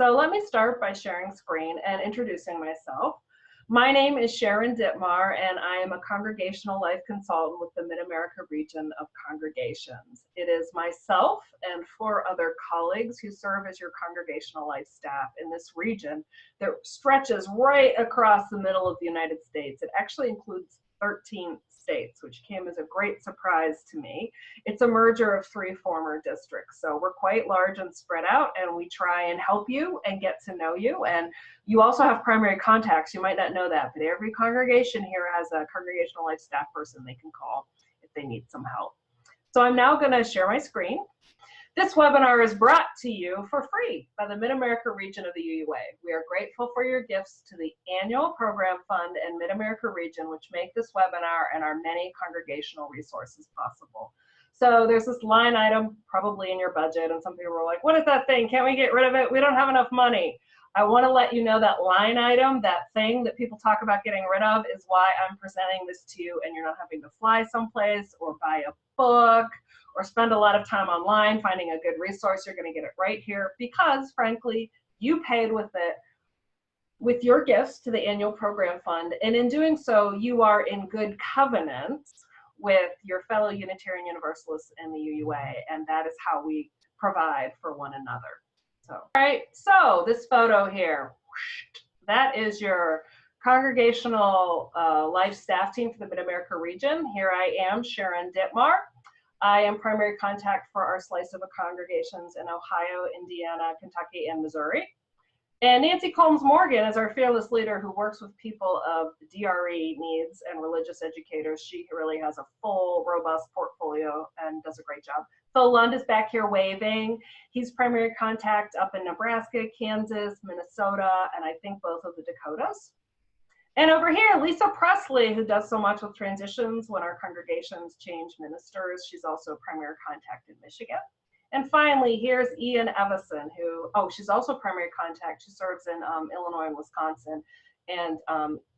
So let me start by sharing screen and introducing myself. My name is Sharon Dittmar, and I am a congregational life consultant with the Mid-America region of congregations. It is myself and 4 other colleagues who serve as your congregational life staff in this region that stretches right across the middle of the United States. It actually includes 13 states, which came as a great surprise to me. It's a merger of 3 former districts. So we're quite large and spread out, and we try and help you and get to know you. And you also have primary contacts. You might not know that, but every congregation here has a congregational life staff person they can call if they need some help. So I'm now going to share my screen. This webinar is brought to you for free by the Mid-America region of the UUA. We are grateful for your gifts to the annual program fund and Mid-America region, which make this webinar and our many congregational resources possible. So there's this line item probably in your budget, and some people are like, what is that thing? Can't we get rid of it? We don't have enough money. I want to let you know that line item, that thing that people talk about getting rid of, is why I'm presenting this to you, and you're not having to fly someplace or buy a book or spend a lot of time online finding a good resource. You're going to get it right here because, frankly, you paid with it with your gifts to the annual program fund, and in doing so, you are in good covenant with your fellow Unitarian Universalists in the UUA, and that is how we provide for one another. So, all right, so this photo here, that is your congregational life staff team for the Mid-America region. Here I am, Sharon Dittmar. I am primary contact for our slice of congregations in Ohio, Indiana, Kentucky, and Missouri. And Nancy Combs Morgan is our fearless leader who works with people of DRE needs and religious educators. She really has a full, robust portfolio and does a great job. Phil Lund is back here waving. He's primary contact up in Nebraska, Kansas, Minnesota, and I think both of the Dakotas. And over here, Lisa Presley, who does so much with transitions when our congregations change ministers. She's also primary contact in Michigan. And finally, here's Ian Evison, who, she's also primary contact. She serves in Illinois and Wisconsin, and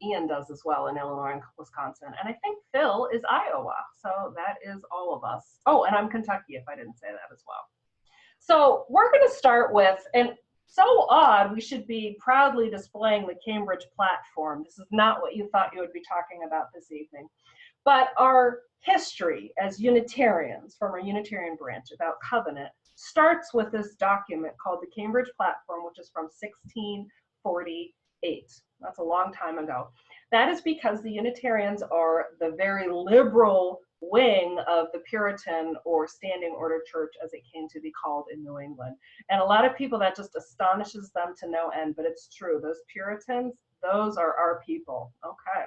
Ian does as well in Illinois and Wisconsin. And I think Phil is Iowa, so that is all of us. Oh, and I'm Kentucky, if I didn't say that as well. So we're going to start with, and so odd, we should be proudly displaying the Cambridge platform. This is not what you thought you would be talking about this evening. But our history as Unitarians from our Unitarian branch about covenant starts with this document called the Cambridge Platform, which is from 1648. That's a long time ago. That is because the Unitarians are the very liberal wing of the Puritan or Standing Order Church, as it came to be called in New England. And a lot of people, that just astonishes them to no end, but it's true. Those Puritans, those are our people. Okay.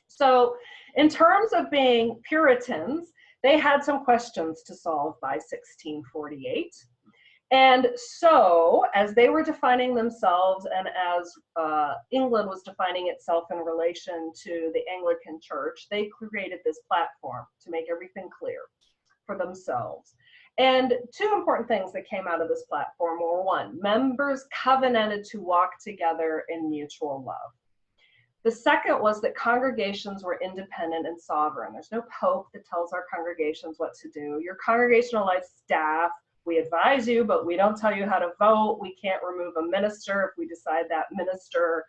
So in terms of being Puritans, they had some questions to solve by 1648. And so as they were defining themselves and as England was defining itself in relation to the Anglican Church, they created this platform to make everything clear for themselves. And 2 important things that came out of this platform were: 1, members covenanted to walk together in mutual love. The second was that congregations were independent and sovereign. There's no pope that tells our congregations what to do. Your congregational life staff, we advise you, but we don't tell you how to vote. We can't remove a minister if we decide that minister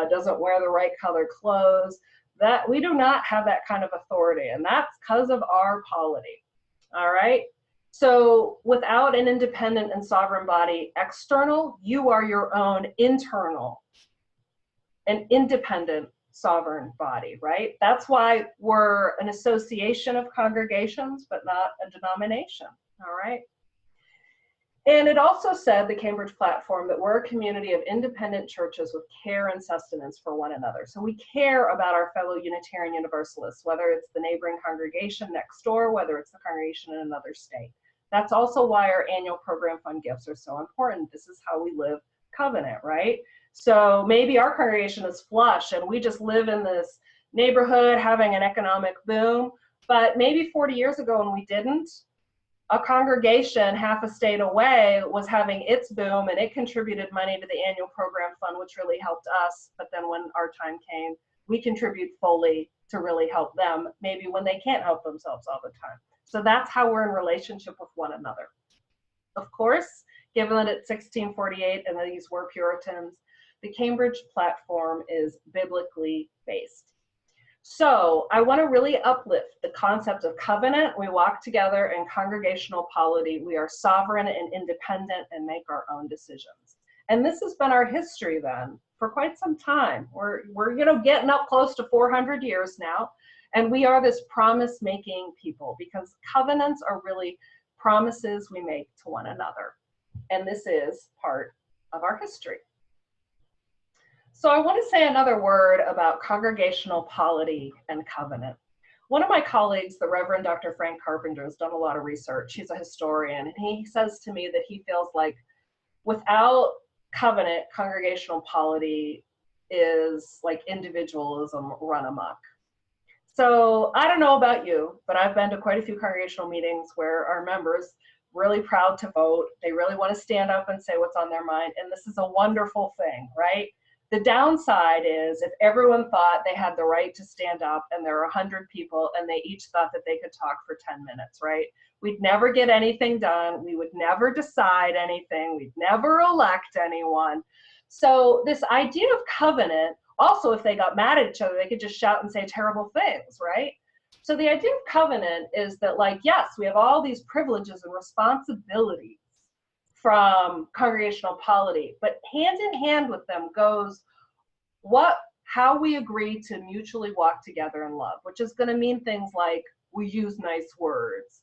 doesn't wear the right color clothes. That we do not have that kind of authority, and that's because of our polity. All right? So without an independent and sovereign body external, you are your own internal, an independent sovereign body, right? That's why we're an association of congregations, but not a denomination, all right? And it also said, the Cambridge Platform, that we're a community of independent churches with care and sustenance for one another. So we care about our fellow Unitarian Universalists, whether it's the neighboring congregation next door, whether it's the congregation in another state. That's also why our annual program fund gifts are so important. This is how we live covenant, right? So maybe our congregation is flush and we just live in this neighborhood having an economic boom, but maybe 40 years ago when we didn't, a congregation half a state away was having its boom and it contributed money to the annual program fund, which really helped us. But then when our time came, we contribute fully to really help them, maybe when they can't help themselves all the time. So that's how we're in relationship with one another. Of course, given that it's 1648 and these were Puritans, the Cambridge platform is biblically based. So I want to really uplift the concept of covenant. We walk together, and congregational polity. We are sovereign and independent and make our own decisions. And this has been our history then for quite some time. We're getting up close to 400 years now. And we are this promise-making people, because covenants are really promises we make to one another. And this is part of our history. So I want to say another word about congregational polity and covenant. One of my colleagues, the Reverend Dr. Frank Carpenter, has done a lot of research. He's a historian, and he says to me that he feels like without covenant, congregational polity is like individualism run amok. So I don't know about you, but I've been to quite a few congregational meetings where our members really proud to vote. They really want to stand up and say what's on their mind. And this is a wonderful thing, right? The downside is if everyone thought they had the right to stand up and there are 100 people and they each thought that they could talk for 10 minutes, right? We'd never get anything done. We would never decide anything. We'd never elect anyone. So this idea of covenant, also if they got mad at each other, they could just shout and say terrible things, right? So the idea of covenant is that, like, yes, we have all these privileges and responsibilities from congregational polity, but hand in hand with them goes how we agree to mutually walk together in love, which is going to mean things like we use nice words.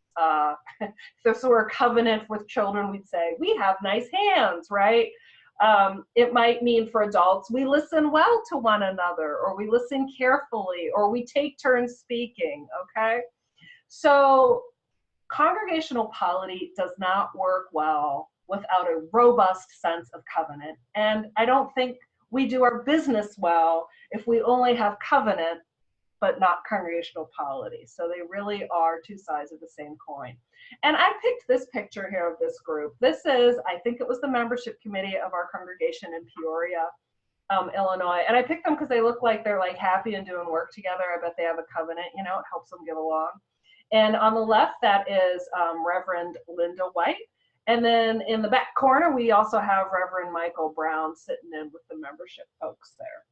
If this were a covenant with children, we'd say we have nice hands, right? It might mean for adults, we listen well to one another, or we listen carefully, or we take turns speaking, okay? So congregational polity does not work well without a robust sense of covenant. And I don't think we do our business well if we only have covenant, but not congregational polity. So they really are two sides of the same coin. And I picked this picture here of this group. This is, I think it was the membership committee of our congregation in Peoria, Illinois. And I picked them because they look like they're like happy and doing work together. I bet they have a covenant, you know, it helps them get along. And on the left, that is Reverend Linda White. And then in the back corner, we also have Reverend Michael Brown sitting in with the membership folks there.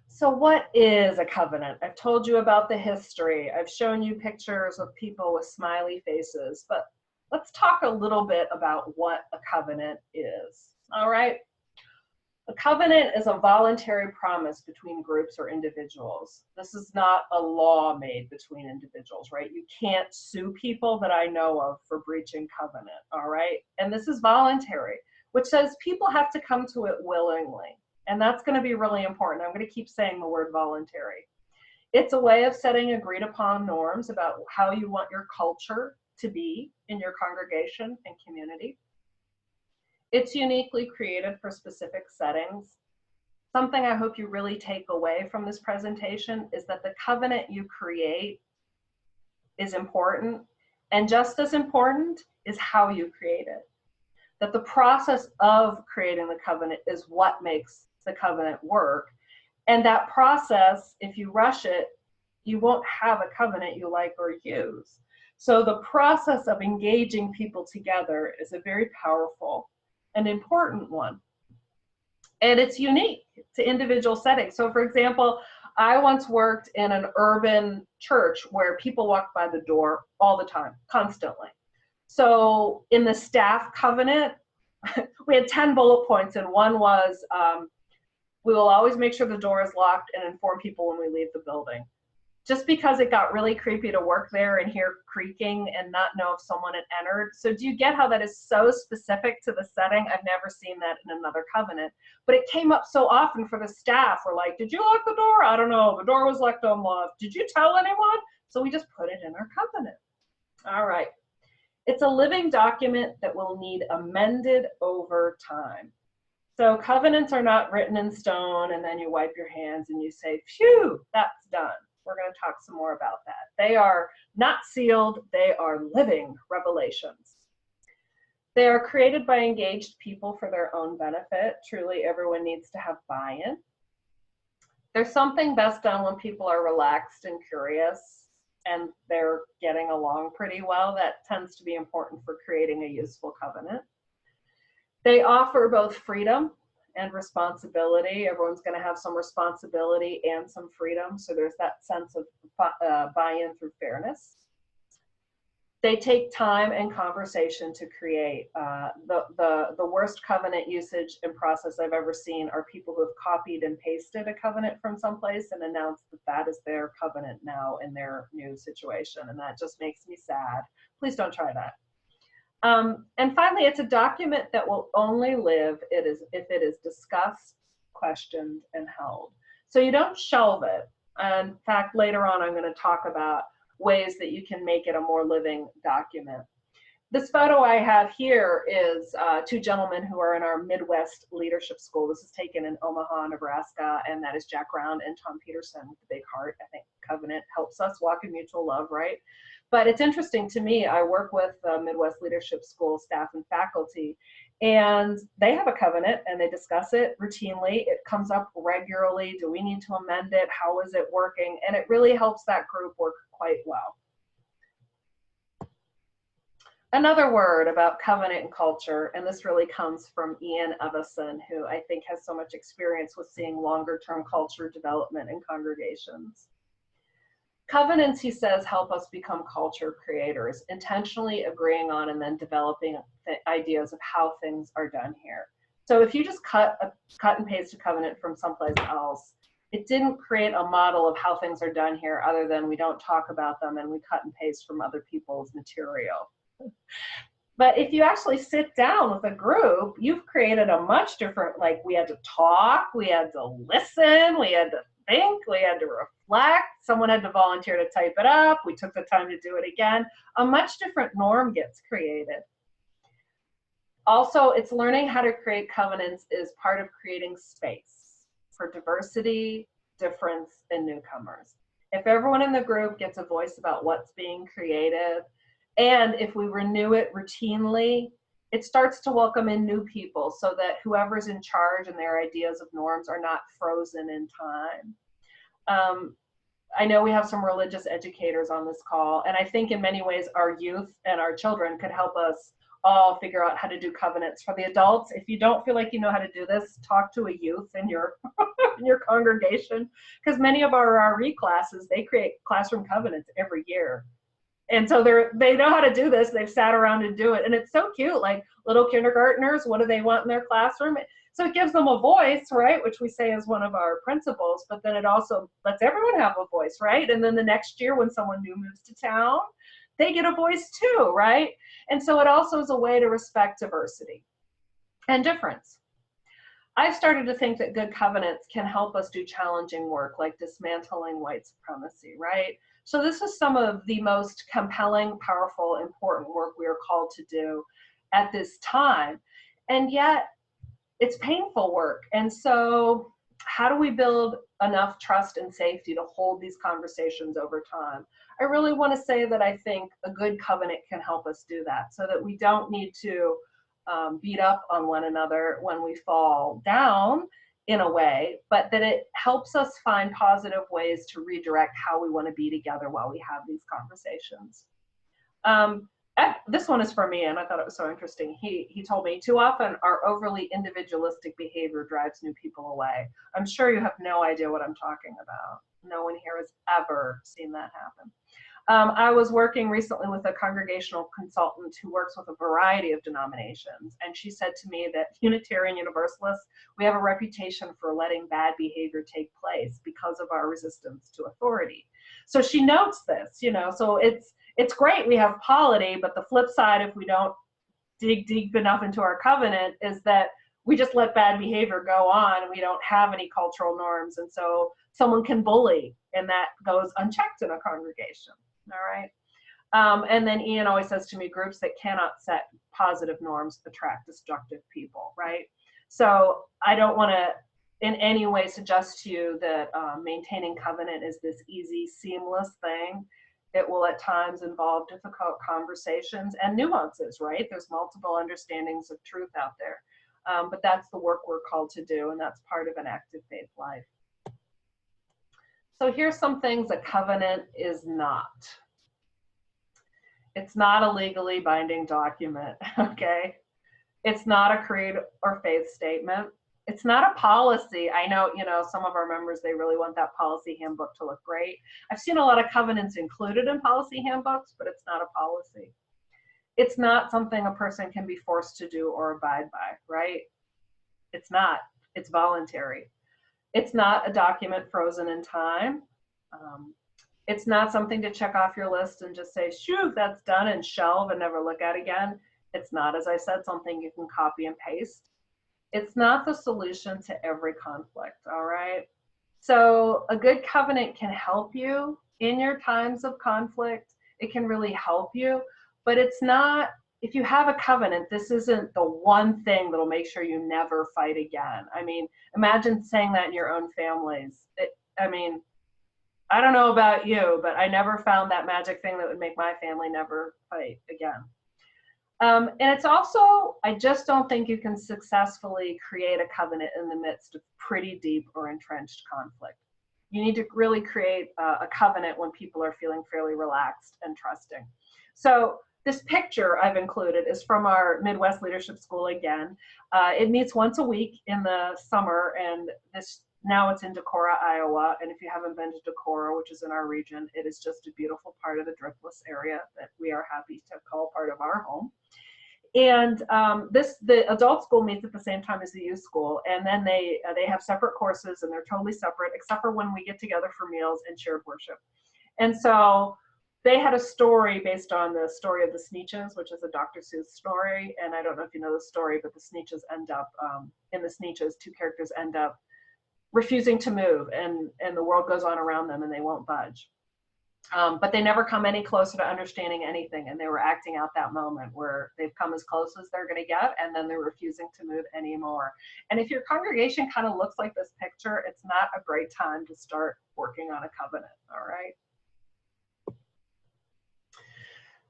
So what is a covenant? I've told you about the history. I've shown you pictures of people with smiley faces, but let's talk a little bit about what a covenant is. All right. A covenant is a voluntary promise between groups or individuals. This is not a law made between individuals, right? You can't sue people that I know of for breaching covenant, all right? And this is voluntary, which says people have to come to it willingly. And that's going to be really important. I'm going to keep saying the word voluntary. It's a way of setting agreed upon norms about how you want your culture to be in your congregation and community. It's uniquely created for specific settings. Something I hope you really take away from this presentation is that the covenant you create is important, and just as important is how you create it. That the process of creating the covenant is what makes the covenant work. And that process, if you rush it, you won't have a covenant you like or use. So the process of engaging people together is a very powerful and important one. And it's unique to individual settings. So for example, I once worked in an urban church where people walked by the door all the time, constantly. So in the staff covenant, we had 10 bullet points, and one was, we will always make sure the door is locked and inform people when we leave the building. Just because it got really creepy to work there and hear creaking and not know if someone had entered. So do you get how that is so specific to the setting? I've never seen that in another covenant, but it came up so often for the staff. We're like, did you lock the door? I don't know, the door was left unlocked. Did you tell anyone? So we just put it in our covenant. All right. It's a living document that will need amended over time. So covenants are not written in stone and then you wipe your hands and you say, phew, that's done. We're going to talk some more about that. They are not sealed, they are living revelations. They are created by engaged people for their own benefit. Truly, everyone needs to have buy-in. There's something best done when people are relaxed and curious. and they're getting along pretty well, that tends to be important for creating a useful covenant. They offer both freedom and responsibility. Everyone's going to have some responsibility and some freedom. So there's that sense of buy-in through fairness. They take time and conversation to create. The worst covenant usage and process I've ever seen are people who have copied and pasted a covenant from someplace and announced that that is their covenant now in their new situation. And that just makes me sad. Please don't try that. And finally, it's a document that will only live if it is discussed, questioned, and held. So you don't shelve it. In fact, later on, I'm going to talk about ways that you can make it a more living document. This photo I have here is two gentlemen who are in our Midwest Leadership School. This is taken in Omaha, Nebraska, and that is Jack Round and Tom Peterson with the big heart. I think covenant helps us walk in mutual love, right? But it's interesting to me, I work with the Midwest Leadership School staff and faculty, and they have a covenant and they discuss it routinely. It comes up regularly. Do we need to amend it? How is it working? And it really helps that group work quite well. Another word about covenant and culture, and this really comes from Ian Evison, who I think has so much experience with seeing longer-term culture development in congregations. Covenants, he says, help us become culture creators, intentionally agreeing on and then developing ideas of how things are done here. So if you just cut and paste a covenant from someplace else, it didn't create a model of how things are done here other than we don't talk about them and we cut and paste from other people's material. But if you actually sit down with a group, you've created a much different, like we had to talk, we had to listen, we had to think, we had to reflect, someone had to volunteer to type it up, we took the time to do it again. A much different norm gets created. Also, it's learning how to create covenants is part of creating space for diversity, difference, and newcomers. If everyone in the group gets a voice about what's being created, and if we renew it routinely, it starts to welcome in new people so that whoever's in charge and their ideas of norms are not frozen in time. I know we have some religious educators on this call, and I think in many ways our youth and our children could help us all figure out how to do covenants. For the adults, if you don't feel like you know how to do this, talk to a youth in your in your congregation, because many of our RE classes, they create classroom covenants every year. And so they know how to do this. They've sat around and do it. And it's so cute, like little kindergartners, what do they want in their classroom? So it gives them a voice, right? Which we say is one of our principles, but then it also lets everyone have a voice, right? And then the next year when someone new moves to town, they get a voice too, right? And so it also is a way to respect diversity and difference. I've started to think that good covenants can help us do challenging work like dismantling white supremacy, right? So this is some of the most compelling, powerful, important work we are called to do at this time. And yet it's painful work. And so how do we build enough trust and safety to hold these conversations over time? I really want to say that I think a good covenant can help us do that so that we don't need to beat up on one another when we fall down in a way, but that it helps us find positive ways to redirect how we want to be together while we have these conversations. This one is for me, and I thought it was so interesting. He told me, too often our overly individualistic behavior drives new people away. I'm sure you have no idea what I'm talking about. No one here has ever seen that happen. I was working recently with a congregational consultant who works with a variety of denominations, and she said to me that Unitarian Universalists, we have a reputation for letting bad behavior take place because of our resistance to authority. So she notes this, you know, so it's great we have polity, but the flip side, if we don't dig deep enough into our covenant, is that we just let bad behavior go on and we don't have any cultural norms, and so someone can bully and that goes unchecked in a congregation. All right. And then Ian always says to me, groups that cannot set positive norms attract destructive people, right? So I don't want to in any way suggest to you that maintaining covenant is this easy, seamless thing. It will at times involve difficult conversations and nuances, right? There's multiple understandings of truth out there. But that's the work we're called to do, and that's part of an active faith life. So here's some things a covenant is not. It's not a legally binding document, okay? It's not a creed or faith statement. It's not a policy. I know, some of our members, they really want that policy handbook to look great. I've seen a lot of covenants included in policy handbooks, but it's not a policy. It's not something a person can be forced to do or abide by, right? It's not. It's voluntary. It's not a document frozen in time. It's not something to check off your list and just say, shoo, that's done, and shelve and never look at again. It's not, as I said, something you can copy and paste. It's not the solution to every conflict, all right? So a good covenant can help you in your times of conflict. It can really help you, but it's not, if you have a covenant, this isn't the one thing that'll make sure you never fight again. I mean, imagine saying that in your own families. I don't know about you, but I never found that magic thing that would make my family never fight again. And it's also, I just don't think you can successfully create a covenant in the midst of pretty deep or entrenched conflict. You need to really create a covenant when people are feeling fairly relaxed and trusting. So this picture I've included is from our Midwest Leadership School again. It meets once a week in the summer, and now it's in Decorah, Iowa. And if you haven't been to Decorah, which is in our region, it is just a beautiful part of the Driftless area that we are happy to call part of our home. And the adult school meets at the same time as the youth school, and then they have separate courses, and they're totally separate, except for when we get together for meals and shared worship. And so they had a story based on the story of the Sneetches, which is a Dr. Seuss story. And I don't know if you know the story, but the Sneetches end up, in the Sneetches, two characters end up refusing to move, and the world goes on around them and they won't budge. But they never come any closer to understanding anything, and they were acting out that moment where they've come as close as they're going to get, and then they're refusing to move anymore. And if your congregation kind of looks like this picture, it's not a great time to start working on a covenant, all right?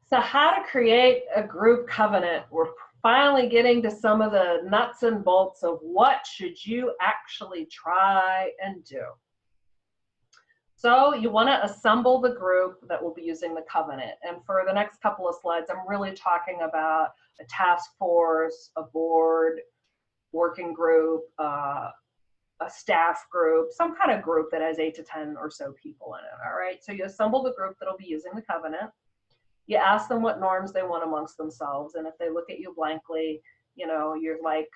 So how to create a group covenant. We're finally getting to some of the nuts and bolts of what should you actually try and do. So you want to assemble the group that will be using the covenant. And for the next couple of slides, I'm really talking about a task force, a board, working group, a staff group, some kind of group that has 8 to 10 or so people in it, all right? So you assemble the group that'll be using the covenant. You ask them what norms they want amongst themselves. And if they look at you blankly, you're like,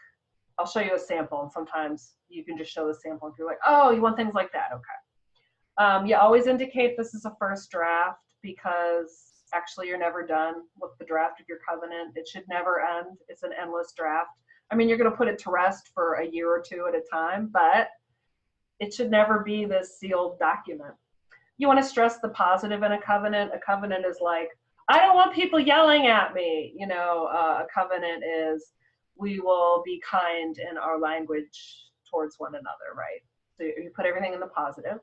I'll show you a sample. And sometimes you can just show the sample. If you're like, oh, you want things like that, okay. You always indicate this is a first draft, because actually you're never done with the draft of your covenant. It should never end. It's an endless draft. I mean, you're going to put it to rest for a year or two at a time, but it should never be this sealed document. You want to stress the positive in a covenant. A covenant is like, I don't want people yelling at me. A covenant is, we will be kind in our language towards one another, right? So you put everything in the positive.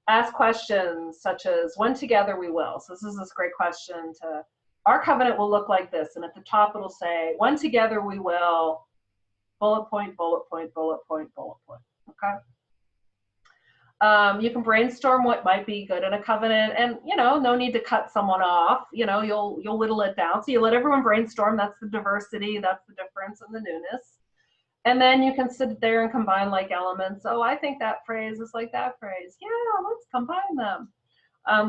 Ask questions such as, when together we will. So this great question to, our covenant will look like this. And at the top, it'll say, when together we will, bullet point, bullet point, bullet point, bullet point, okay? You can brainstorm what might be good in a covenant, and no need to cut someone off. You'll whittle it down. So you let everyone brainstorm. That's the diversity. That's the difference and the newness. And then you can sit there and combine like elements. Oh, I think that phrase is like that phrase. Yeah, let's combine them.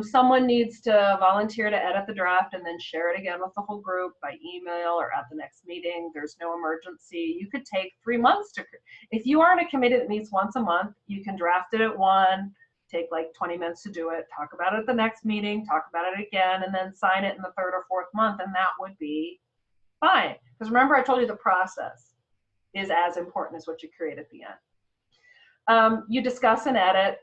Someone needs to volunteer to edit the draft and then share it again with the whole group by email or at the next meeting. There's no emergency. You could take 3 months to, if you are in a committee that meets once a month, you can draft it at one, take like 20 minutes to do it, talk about it at the next meeting, talk about it again, and then sign it in the 3rd or 4th month, and that would be fine. Because remember, I told you the process is as important as what you create at the end. You discuss and edit.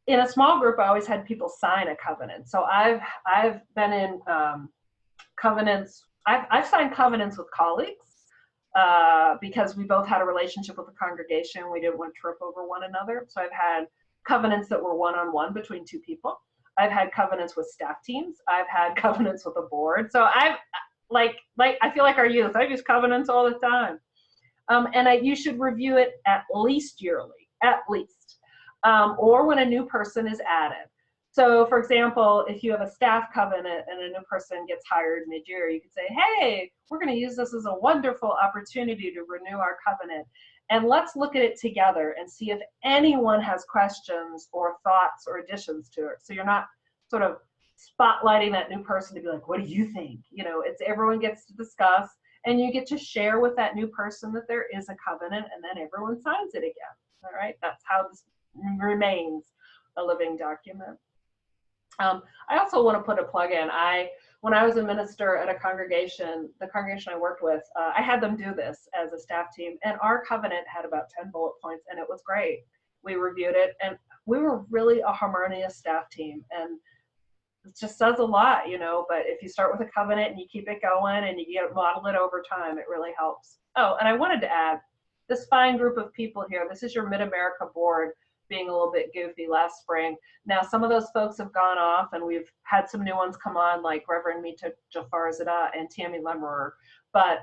In a small group, I always had people sign a covenant. So I've been in covenants. I've signed covenants with colleagues because we both had a relationship with the congregation. We didn't want to trip over one another. So I've had covenants that were one-on-one between 2 people. I've had covenants with staff teams. I've had covenants with a board. So I feel like our youth. I use covenants all the time. And you should review it at least yearly, at least. or when a new person is added. So for example, if you have a staff covenant and a new person gets hired mid-year, you could say, hey, we're going to use this as a wonderful opportunity to renew our covenant. And let's look at it together and see if anyone has questions or thoughts or additions to it. So you're not sort of spotlighting that new person to be like, what do you think? You know, it's everyone gets to discuss, and you get to share with that new person that there is a covenant, and then everyone signs it again. All right, that's how this remains a living document. I also want to put a plug in. When I was a minister at a congregation, the congregation I worked with, I had them do this as a staff team, and our covenant had about 10 bullet points, and it was great. We reviewed it, and we were really a harmonious staff team, and it just says a lot, you know, but if you start with a covenant and you keep it going and you model it over time, it really helps. Oh, and I wanted to add, this fine group of people here, this is your Mid-America board, being a little bit goofy last spring. Now, some of those folks have gone off, and we've had some new ones come on, like Reverend Mita Jafarzadeh and Tammy Lemmerer. But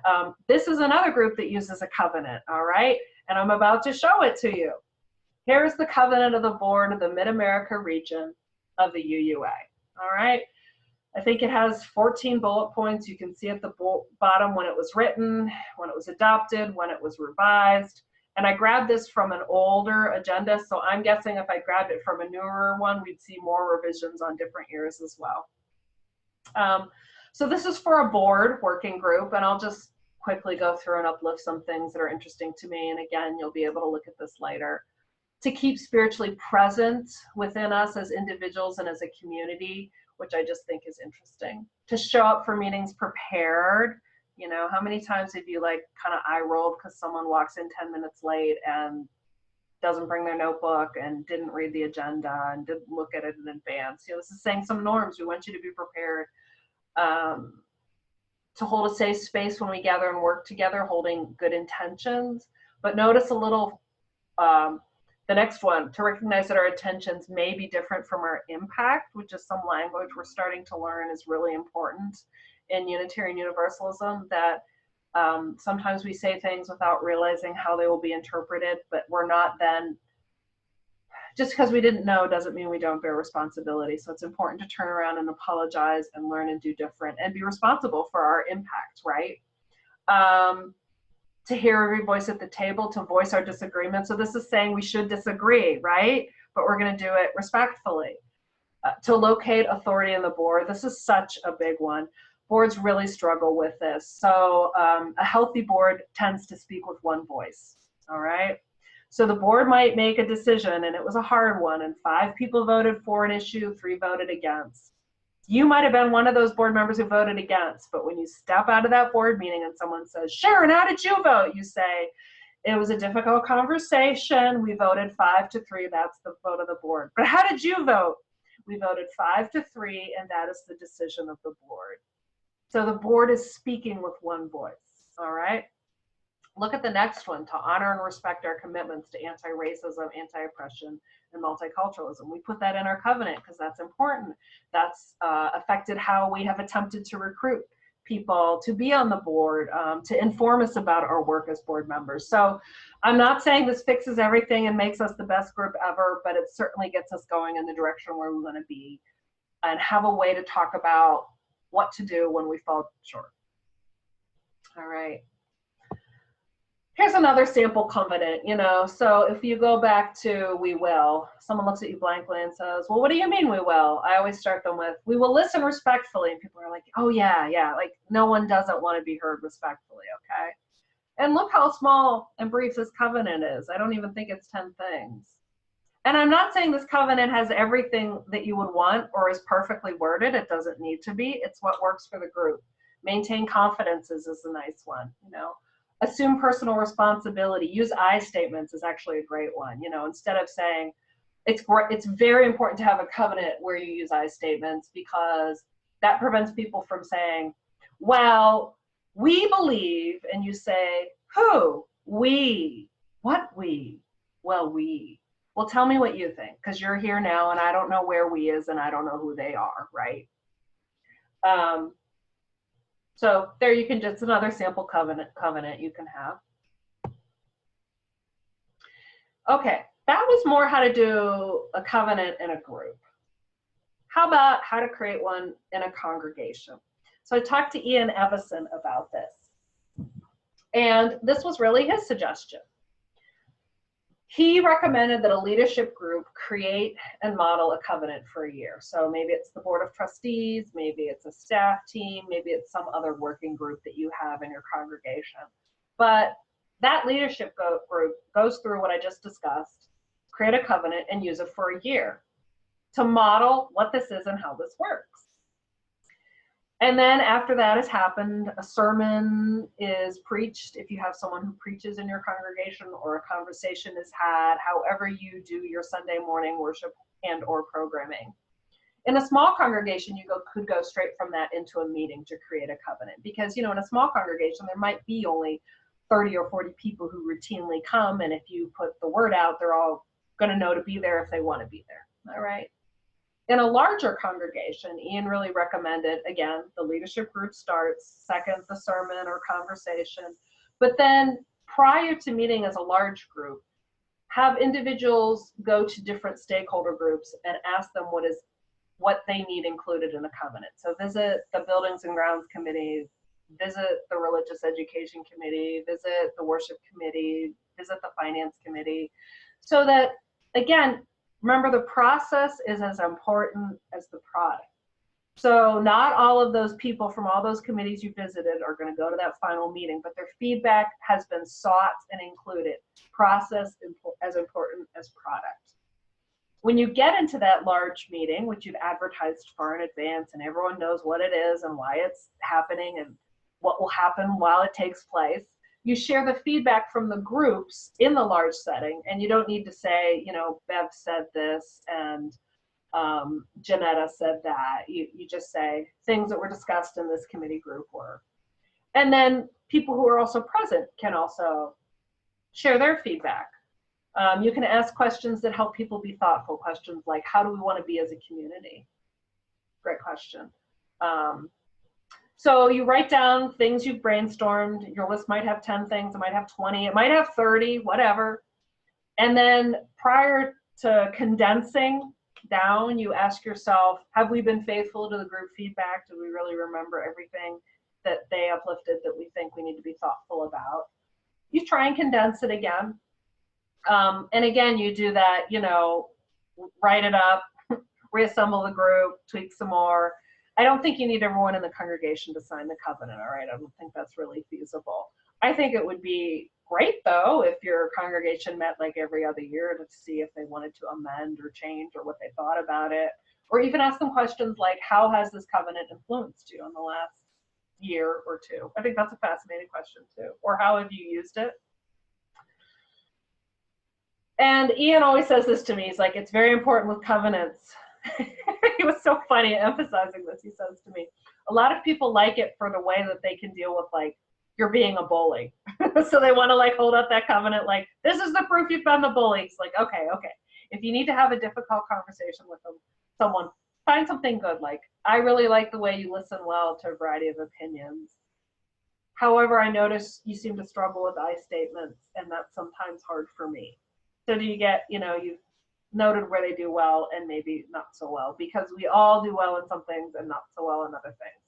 this is another group that uses a covenant, all right? And I'm about to show it to you. Here's the covenant of the board of the Mid-America region of the UUA, all right? I think it has 14 bullet points. You can see at the bottom when it was written, when it was adopted, when it was revised. And I grabbed this from an older agenda, so I'm guessing if I grabbed it from a newer one, we'd see more revisions on different years as well. So this is for a board working group, and I'll just quickly go through and uplift some things that are interesting to me. And again, you'll be able to look at this later. To keep spiritually present within us as individuals and as a community, which I just think is interesting. To show up for meetings prepared. You know, how many times have you like kind of eye rolled because someone walks in 10 minutes late and doesn't bring their notebook and didn't read the agenda and didn't look at it in advance? You know, this is saying some norms. We want you to be prepared. To hold a safe space when we gather and work together, holding good intentions. But notice a little, the next one, to recognize that our intentions may be different from our impact, which is some language we're starting to learn is really important in Unitarian Universalism, that sometimes we say things without realizing how they will be interpreted, but we're not then, just because we didn't know doesn't mean we don't bear responsibility. So it's important to turn around and apologize and learn and do different and be responsible for our impact, right? To hear every voice at the table, to voice our disagreement. So this is saying we should disagree, right? But we're going to do it respectfully. To locate authority in the board. This is such a big one. Boards really struggle with this. So a healthy board tends to speak with one voice, all right? So the board might make a decision, and it was a hard one, and 5 people voted for an issue, 3 voted against. You might have been one of those board members who voted against, but when you step out of that board meeting and someone says, Sharon, how did you vote? You say, it was a difficult conversation. We voted 5-3. That's the vote of the board. But how did you vote? We voted 5-3, and that is the decision of the board. So the board is speaking with one voice, all right? Look at the next one, to honor and respect our commitments to anti-racism, anti-oppression, and multiculturalism. We put that in our covenant because that's important. That's affected how we have attempted to recruit people to be on the board, to inform us about our work as board members. So I'm not saying this fixes everything and makes us the best group ever, but it certainly gets us going in the direction where we want to be and have a way to talk about what to do when we fall short. All right. Here's another sample covenant, you know, so if you go back to we will, someone looks at you blankly and says, well, what do you mean we will? I always start them with, we will listen respectfully. And people are like, oh yeah, like no one doesn't want to be heard respectfully, okay? And look how small and brief this covenant is. I don't even think it's 10 things. And I'm not saying this covenant has everything that you would want or is perfectly worded. It doesn't need to be. It's what works for the group. Maintain confidences is a nice one, you know. Assume personal responsibility. Use I statements is actually a great one. You know, instead of saying, it's very important to have a covenant where you use I statements, because that prevents people from saying, well, we believe, and you say, who? We. What we? Well, we. Well, tell me what you think, because you're here now and I don't know where we is and I don't know who they are, right? So there you can just, another sample covenant you can have. Okay, That was more how to do a covenant in a group. How about how to create one in a congregation? So I talked to Ian Evison about this, and this was really his suggestion. He recommended that a leadership group create and model a covenant for a year. So maybe it's the board of trustees, maybe it's a staff team, maybe it's some other working group that you have in your congregation. But that leadership group goes through what I just discussed, create a covenant, and use it for a year to model what this is and how this works. And then after that has happened, a sermon is preached if you have someone who preaches in your congregation, or a conversation is had, however you do your Sunday morning worship and or programming. In a small congregation, you could go straight from that into a meeting to create a covenant, because, you know, in a small congregation, there might be only 30 or 40 people who routinely come, and if you put the word out, they're all going to know to be there if they want to be there. All right. In a larger congregation, Ian really recommended, again, the leadership group starts, second, the sermon or conversation, but then prior to meeting as a large group, have individuals go to different stakeholder groups and ask them what they need included in a covenant. So visit the Buildings and Grounds Committee, visit the Religious Education Committee, visit the Worship Committee, visit the Finance Committee, so that, again, remember, the process is as important as the product. So not all of those people from all those committees you visited are going to go to that final meeting, but their feedback has been sought and included. Process as important as product. When you get into that large meeting, which you've advertised far in advance and everyone knows what it is and why it's happening and what will happen while it takes place, you share the feedback from the groups in the large setting, and you don't need to say, you know, Bev said this and Janetta said that. You just say things that were discussed in this committee group were. And then people who are also present can also share their feedback. You can ask questions that help people be thoughtful, questions like, how do we want to be as a community? Great question. So you write down things you've brainstormed. Your list might have 10 things, it might have 20, it might have 30, whatever. And then prior to condensing down, you ask yourself, have we been faithful to the group feedback? Do we really remember everything that they uplifted that we think we need to be thoughtful about? You try and condense it again. And again, you do that, you know, write it up, reassemble the group, tweak some more. I don't think you need everyone in the congregation to sign the covenant, all right? I don't think that's really feasible. I think it would be great, though, if your congregation met like every other year to see if they wanted to amend or change or what they thought about it, or even ask them questions like, how has this covenant influenced you in the last year or two? I think that's a fascinating question, too. Or how have you used it? And Ian always says this to me. He's like, it's very important with covenants. He was so funny emphasizing this. He says to me, a lot of people like it for the way that they can deal with, like, you're being a bully. So they want to, like, hold up that covenant, like, this is the proof you've been the bully. It's like, okay. If you need to have a difficult conversation with someone, find something good. Like, I really like the way you listen well to a variety of opinions. However, I notice you seem to struggle with I statements, and that's sometimes hard for me. So do you get, you know, you've noted where they do well and maybe not so well, because we all do well in some things and not so well in other things.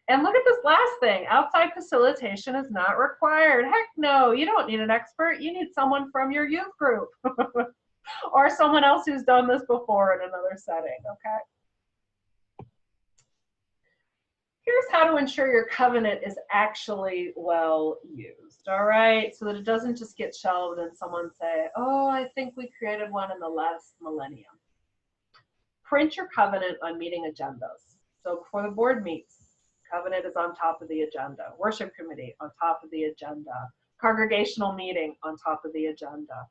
And look at this last thing. Outside facilitation is not required. Heck no, you don't need an expert. You need someone from your youth group or someone else who's done this before in another setting, okay? Here's how to ensure your covenant is actually well used, all right? So that it doesn't just get shelved and someone say, oh, I think we created one in the last millennium. Print your covenant on meeting agendas. So before the board meets, covenant is on top of the agenda. Worship committee on top of the agenda. Congregational meeting on top of the agenda.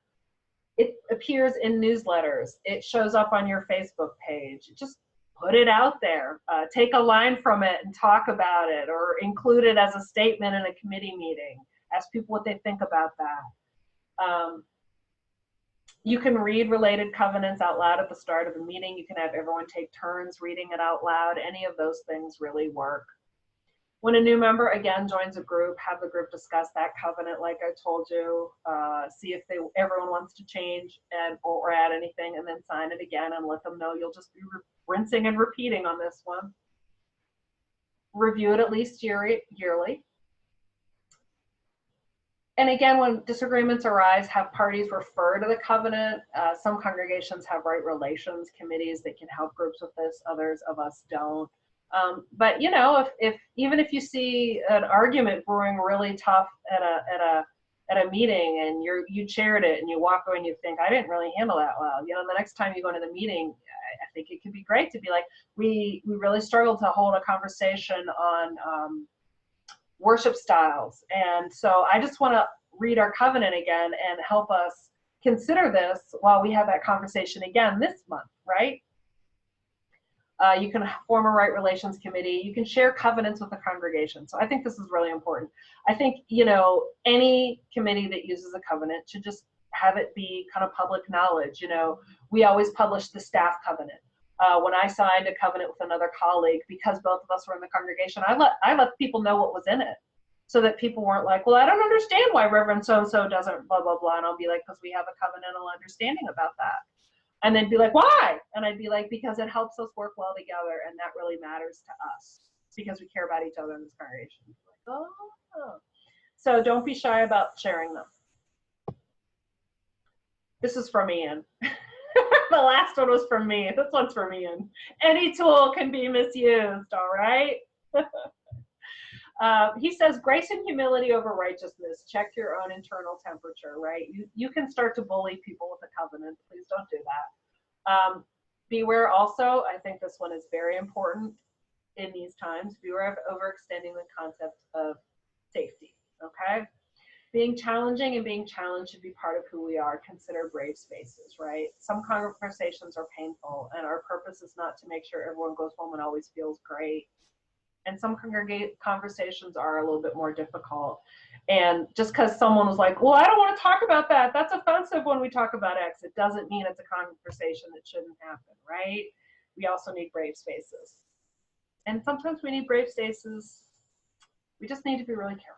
It appears in newsletters. It shows up on your Facebook page. Just put it out there. Take a line from it and talk about it, or include it as a statement in a committee meeting. Ask people what they think about that. You can read related covenants out loud at the start of the meeting. You can have everyone take turns reading it out loud. Any of those things really work. When a new member again joins a group, have the group discuss that covenant like I told you, see if everyone wants to change or add anything, and then sign it again and let them know you'll just be rinsing and repeating on this one. Review it at least yearly. And again, when disagreements arise, have parties refer to the covenant. Some congregations have right relations committees that can help groups with this. Others of us don't. But you know, if even if you see an argument brewing really tough at a meeting, and you chaired it and you walk away and you think, I didn't really handle that well. You know, the next time you go into the meeting, I think it could be great to be like, we really struggled to hold a conversation on worship styles. And so I just want to read our covenant again and help us consider this while we have that conversation again this month, right? You can form a right relations committee. You can share covenants with the congregation. So I think this is really important. I think, you know, any committee that uses a covenant should just have it be kind of public knowledge. You know, we always publish the staff covenant. When I signed a covenant with another colleague, because both of us were in the congregation, I let people know what was in it, so that people weren't like, well, I don't understand why Reverend so-and-so doesn't blah, blah, blah. And I'll be like, because we have a covenantal understanding about that. And they'd be like, why? And I'd be like, because it helps us work well together, and that really matters to us because we care about each other in this congregation. Like, oh. So don't be shy about sharing them. This is from Ian. The last one was from me. This one's from Ian. Any tool can be misused, all right? He says, grace and humility over righteousness. Check your own internal temperature, right? You can start to bully people with a covenant. Please don't do that. Beware also, I think this one is very important in these times, beware of overextending the concept of safety, okay? Being challenging and being challenged should be part of who we are. Consider brave spaces, right? Some conversations are painful, and our purpose is not to make sure everyone goes home and always feels great. And some conversations are a little bit more difficult. And just because someone was like, well, I don't want to talk about that, that's offensive when we talk about X, it doesn't mean it's a conversation that shouldn't happen, right? We also need brave spaces. And sometimes we need brave spaces. We just need to be really careful.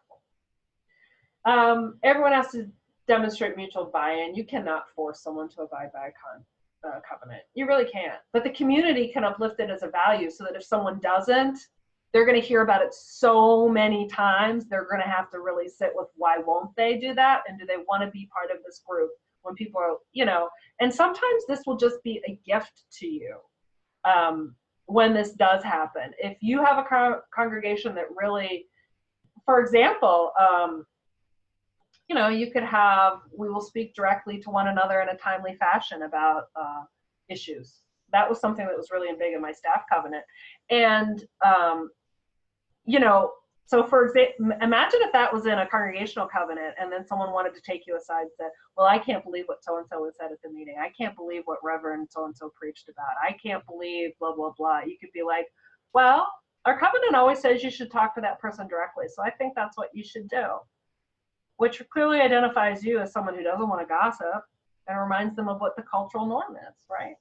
Everyone has to demonstrate mutual buy-in. You cannot force someone to abide by a covenant. You really can't. But the community can uplift it as a value, so that if someone doesn't, they're going to hear about it so many times, they're going to have to really sit with why won't they do that, and do they want to be part of this group when people are, you know, and sometimes this will just be a gift to you when this does happen. If you have a congregation that really, for example, you know, you could have, we will speak directly to one another in a timely fashion about issues. That was something that was really big in my staff covenant. And, you know, so for example, imagine if that was in a congregational covenant, and then someone wanted to take you aside and said, well, I can't believe what so-and-so said at the meeting. I can't believe what Reverend so-and-so preached about. I can't believe blah, blah, blah. You could be like, well, our covenant always says you should talk to that person directly. So I think that's what you should do. Which clearly identifies you as someone who doesn't want to gossip, and reminds them of what the cultural norm is, right?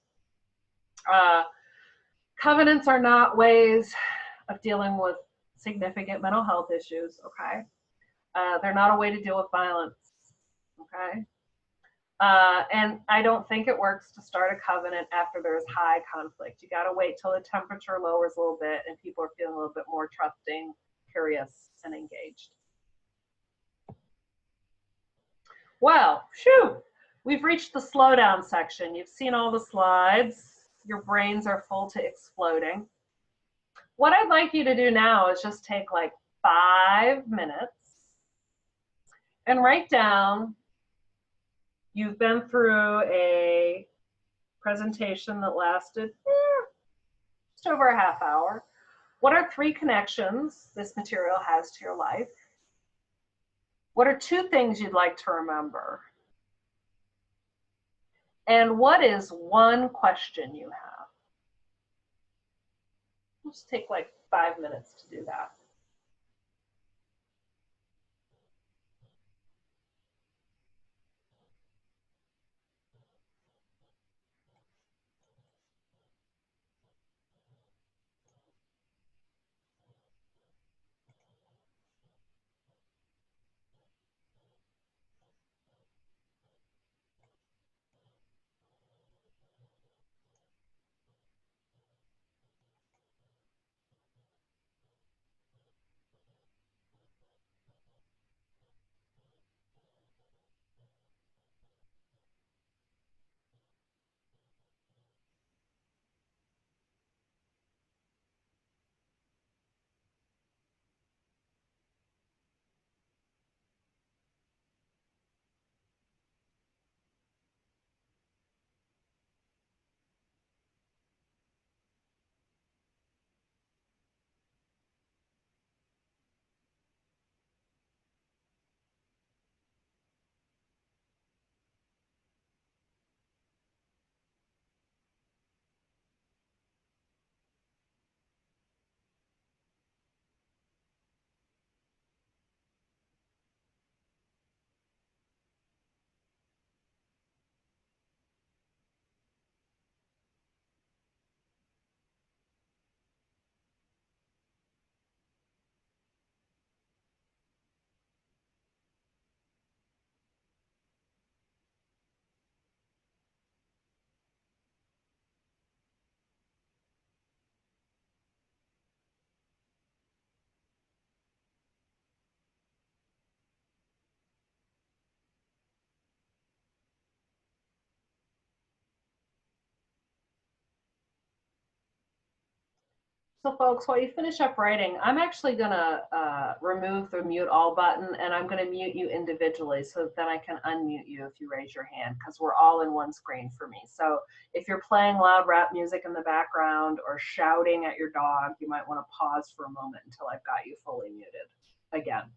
Covenants are not ways of dealing with significant mental health issues, okay? They're not a way to deal with violence, okay? And I don't think it works to start a covenant after there's high conflict. You got to wait till the temperature lowers a little bit and people are feeling a little bit more trusting, curious, and engaged. Well, phew, we've reached the slowdown section. You've seen all the slides. Your brains are full to exploding. What I'd like you to do now is just take like 5 minutes and write down, you've been through a presentation that lasted just over a half hour. What are 3 connections this material has to your life? What are 2 things you'd like to remember? And what is 1 question you have? Just take like 5 minutes to do that. So folks, while you finish up writing, I'm actually gonna remove the mute all button, and I'm gonna mute you individually so that then I can unmute you if you raise your hand, because we're all in one screen for me. So if you're playing loud rap music in the background or shouting at your dog, you might wanna pause for a moment until I've got you fully muted again.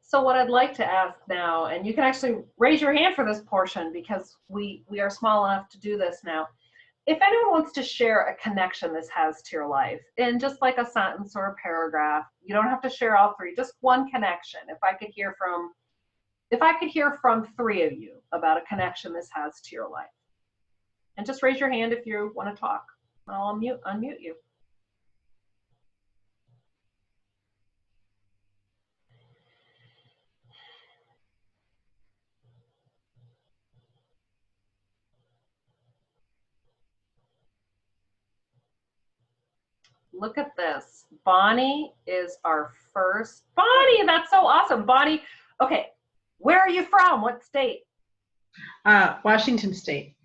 So what I'd like to ask now, and you can actually raise your hand for this portion because we are small enough to do this now. If anyone wants to share a connection this has to your life in just like a sentence or a paragraph, you don't have to share all three, just one connection. If I could hear from three of you about a connection this has to your life. And just raise your hand if you want to talk. I'll unmute you. Look at this. Bonnie is our first. Bonnie, that's so awesome. Bonnie, okay, where are you from? What state? Washington State.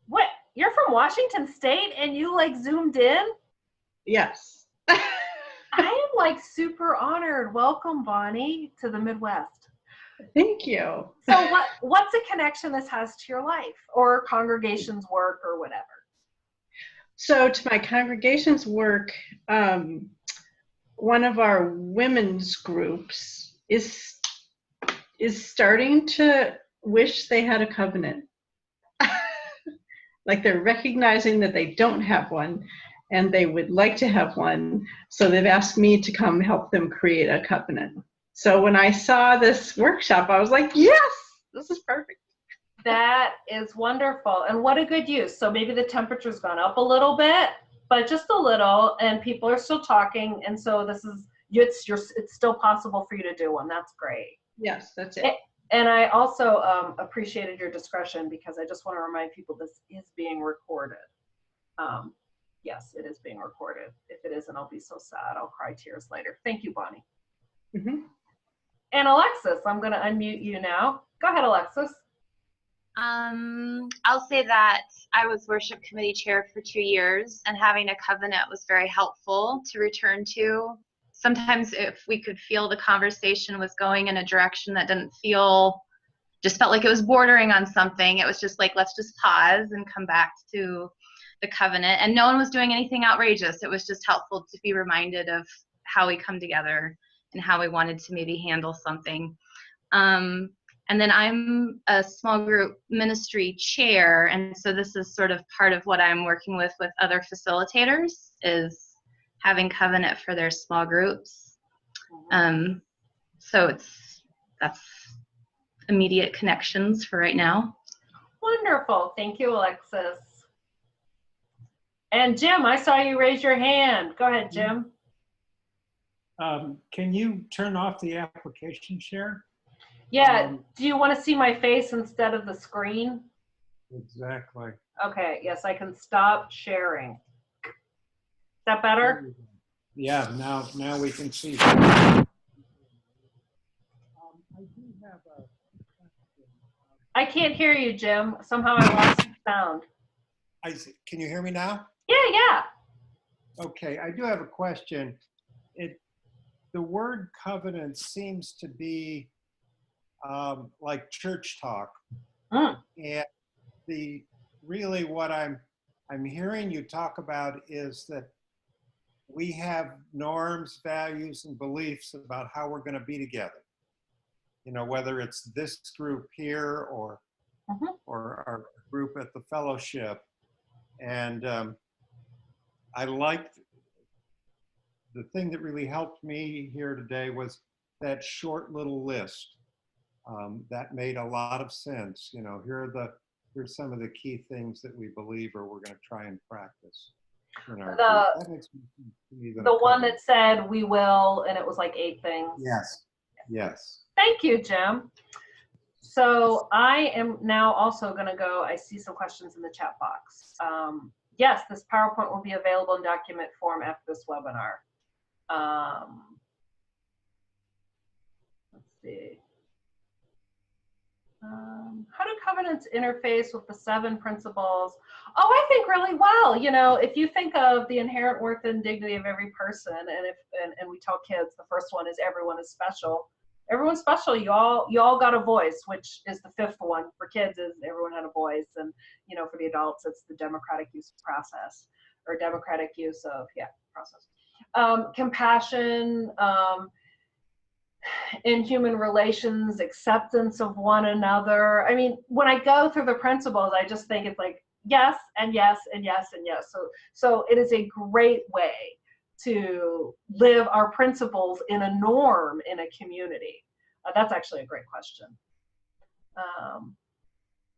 What? You're from Washington State and you like zoomed in? Yes. I am like super honored. Welcome, Bonnie, to the Midwest. Thank you. So what's a connection this has to your life or congregation's work or whatever? So to my congregation's work, one of our women's groups is starting to wish they had a covenant. Like they're recognizing that they don't have one and they would like to have one. So they've asked me to come help them create a covenant. So when I saw this workshop, I was like, yes, this is perfect. That is wonderful. And what a good use. So maybe the temperature's gone up a little bit, but just a little, and people are still talking. And so it's still possible for you to do one. That's great. Yes, that's it. And I also appreciated your discretion because I just want to remind people this is being recorded. Yes, it is being recorded. If it isn't, I'll be so sad. I'll cry tears later. Thank you, Bonnie. Mm-hmm. And Alexis, I'm going to unmute you now. Go ahead, Alexis. I'll say that I was worship committee chair for 2 years, and having a covenant was very helpful to return to. Sometimes if we could feel the conversation was going in a direction that just felt like it was bordering on something, it was just like, let's just pause and come back to the covenant. And no one was doing anything outrageous. It was just helpful to be reminded of how we come together and how we wanted to maybe handle something. And then I'm a small group ministry chair, and so this is sort of part of what I'm working with other facilitators is having covenant for their small groups. So that's immediate connections for right now. Wonderful. Thank you, Alexis. And Jim, I saw you raise your hand. Go ahead, Jim. Can you turn off the application share? Yeah, do you want to see my face instead of the screen? Exactly. Okay, yes, I can stop sharing. Is that better? Yeah, now we can see. I do have a question. I can't hear you, Jim. Somehow I lost the sound. Can you hear me now? Yeah. Okay, I do have a question. the word covenant seems to be like church talk. Mm. And really what I'm hearing you talk about is that we have norms, values, and beliefs about how we're going to be together. You know, whether it's this group here or our group at the fellowship. And I liked the thing that really helped me here today was that short little list. That made a lot of sense. You know, here's some of the key things that we believe or we're going to try and practice in our group. That makes more sense to me than The a one covenant. that said we will, and it was like 8 things. Yes. Yes. Thank you, Jim. So I am now also going to go, I see some questions in the chat box. Yes, this PowerPoint will be available in document form after this webinar. Let's see. How do covenants interface with the 7 principles? Oh, I think really well. You know, if you think of the inherent worth and dignity of every person, and we tell kids the first one is everyone is special. Everyone's special. You all got a voice, which is the 5th one. For kids is everyone had a voice, and you know, for the adults it's the democratic use of process, or democratic use of process. Compassion. In human relations, acceptance of one another. I mean, when I go through the principles, I just think it's like yes and yes and yes and yes. So it is a great way to live our principles in a norm in a community. That's actually a great question.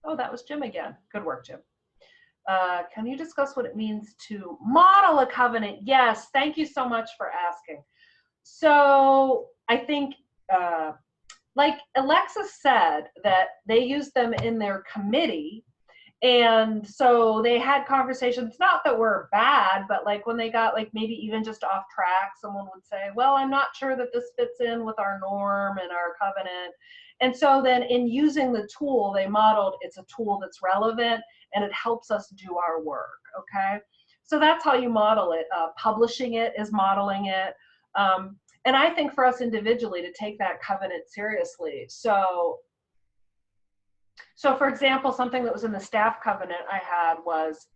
Oh, that was Jim again. Good work, Jim. Can you discuss what it means to model a covenant? Yes, thank you so much for asking. So I think, like Alexis said, that they used them in their committee. And so they had conversations, not that were bad, but like when they got like maybe even just off track, someone would say, well, I'm not sure that this fits in with our norm and our covenant. And so then in using the tool, they modeled it's a tool that's relevant and it helps us do our work, okay? So that's how you model it. Publishing it is modeling it. And I think for us individually to take that covenant seriously. So for example, something that was in the staff covenant I had was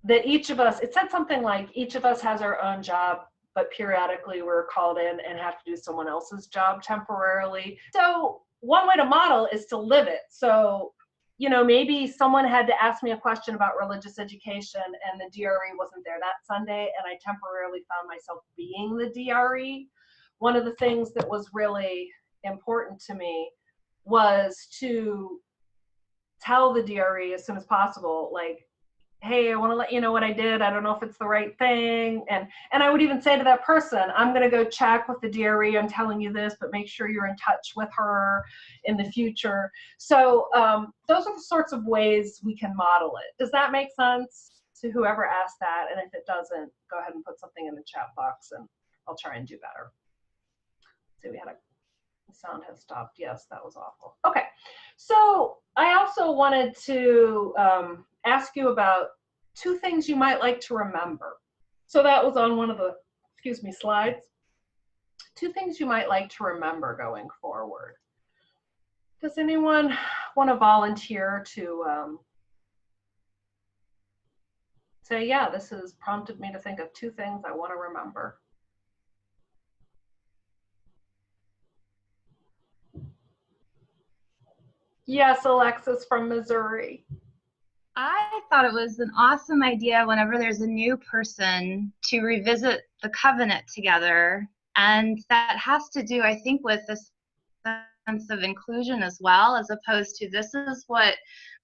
that each of us, it said something like each of us has our own job, but periodically we're called in and have to do someone else's job temporarily. So one way to model is to live it. So, you know, maybe someone had to ask me a question about religious education and the DRE wasn't there that Sunday, and I temporarily found myself being the DRE. One of the things that was really important to me was to tell the DRE as soon as possible, like, hey, I want to let you know what I did. I don't know if it's the right thing. And I would even say to that person, I'm going to go check with the DRE. I'm telling you this, but make sure you're in touch with her in the future. So those are the sorts of ways we can model it. Does that make sense to whoever asked that? And if it doesn't, go ahead and put something in the chat box and I'll try and do better. See, the sound has stopped. Yes, that was awful. Okay, so I also wanted to ask you about 2 things you might like to remember. So that was on one of the, slides. 2 things you might like to remember going forward. Does anyone want to volunteer to say, yeah, this has prompted me to think of 2 things I want to remember? Yes, Alexis from Missouri. I thought it was an awesome idea whenever there's a new person to revisit the covenant together. And that has to do, I think, with this sense of inclusion as well, as opposed to this is what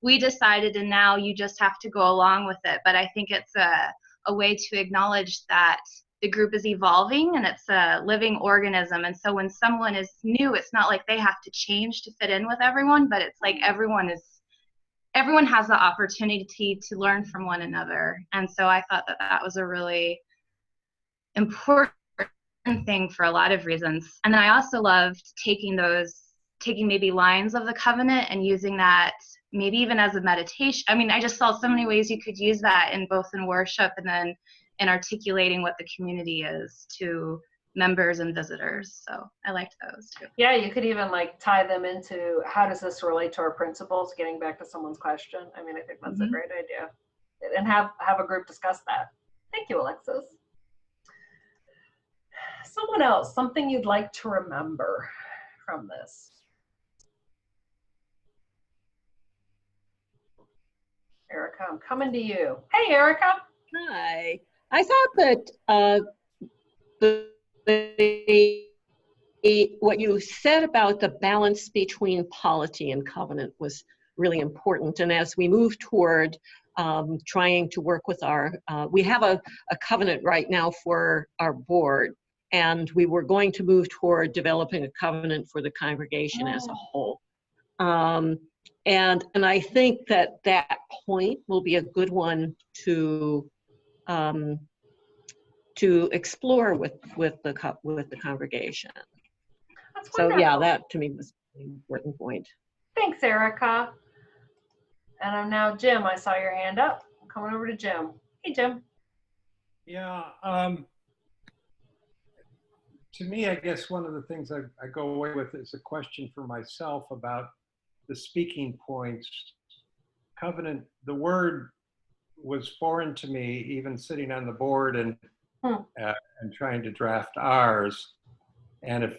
we decided and now you just have to go along with it. But I think it's a way to acknowledge that the group is evolving and it's a living organism. And so when someone is new, it's not like they have to change to fit in with everyone, but it's like everyone has the opportunity to learn from one another. And so I thought that that was a really important thing for a lot of reasons. And then I also loved taking maybe lines of the covenant and using that maybe even as a meditation. I mean, I just saw so many ways you could use that in both in worship and then and articulating what the community is to members and visitors. So I liked those too. Yeah, you could even like tie them into how does this relate to our principles, getting back to someone's question. I mean, I think that's a great idea. And have a group discuss that. Thank you, Alexis. Someone else, something you'd like to remember from this. Erica, I'm coming to you. Hey, Erica. Hi. I thought that what you said about the balance between polity and covenant was really important. And as we move toward trying to work with we have a covenant right now for our board, and we were going to move toward developing a covenant for the congregation as a whole. And I think that point will be a good one to explore with the congregation. So yeah, that to me was an important point. Thanks, Erica. And I'm now Jim. I saw your hand up. I'm coming over to Jim. Hey, Jim. Yeah. To me, I guess one of the things I go away with is a question for myself about the speaking points. Covenant, the word was foreign to me, even sitting on the board and trying to draft ours. And if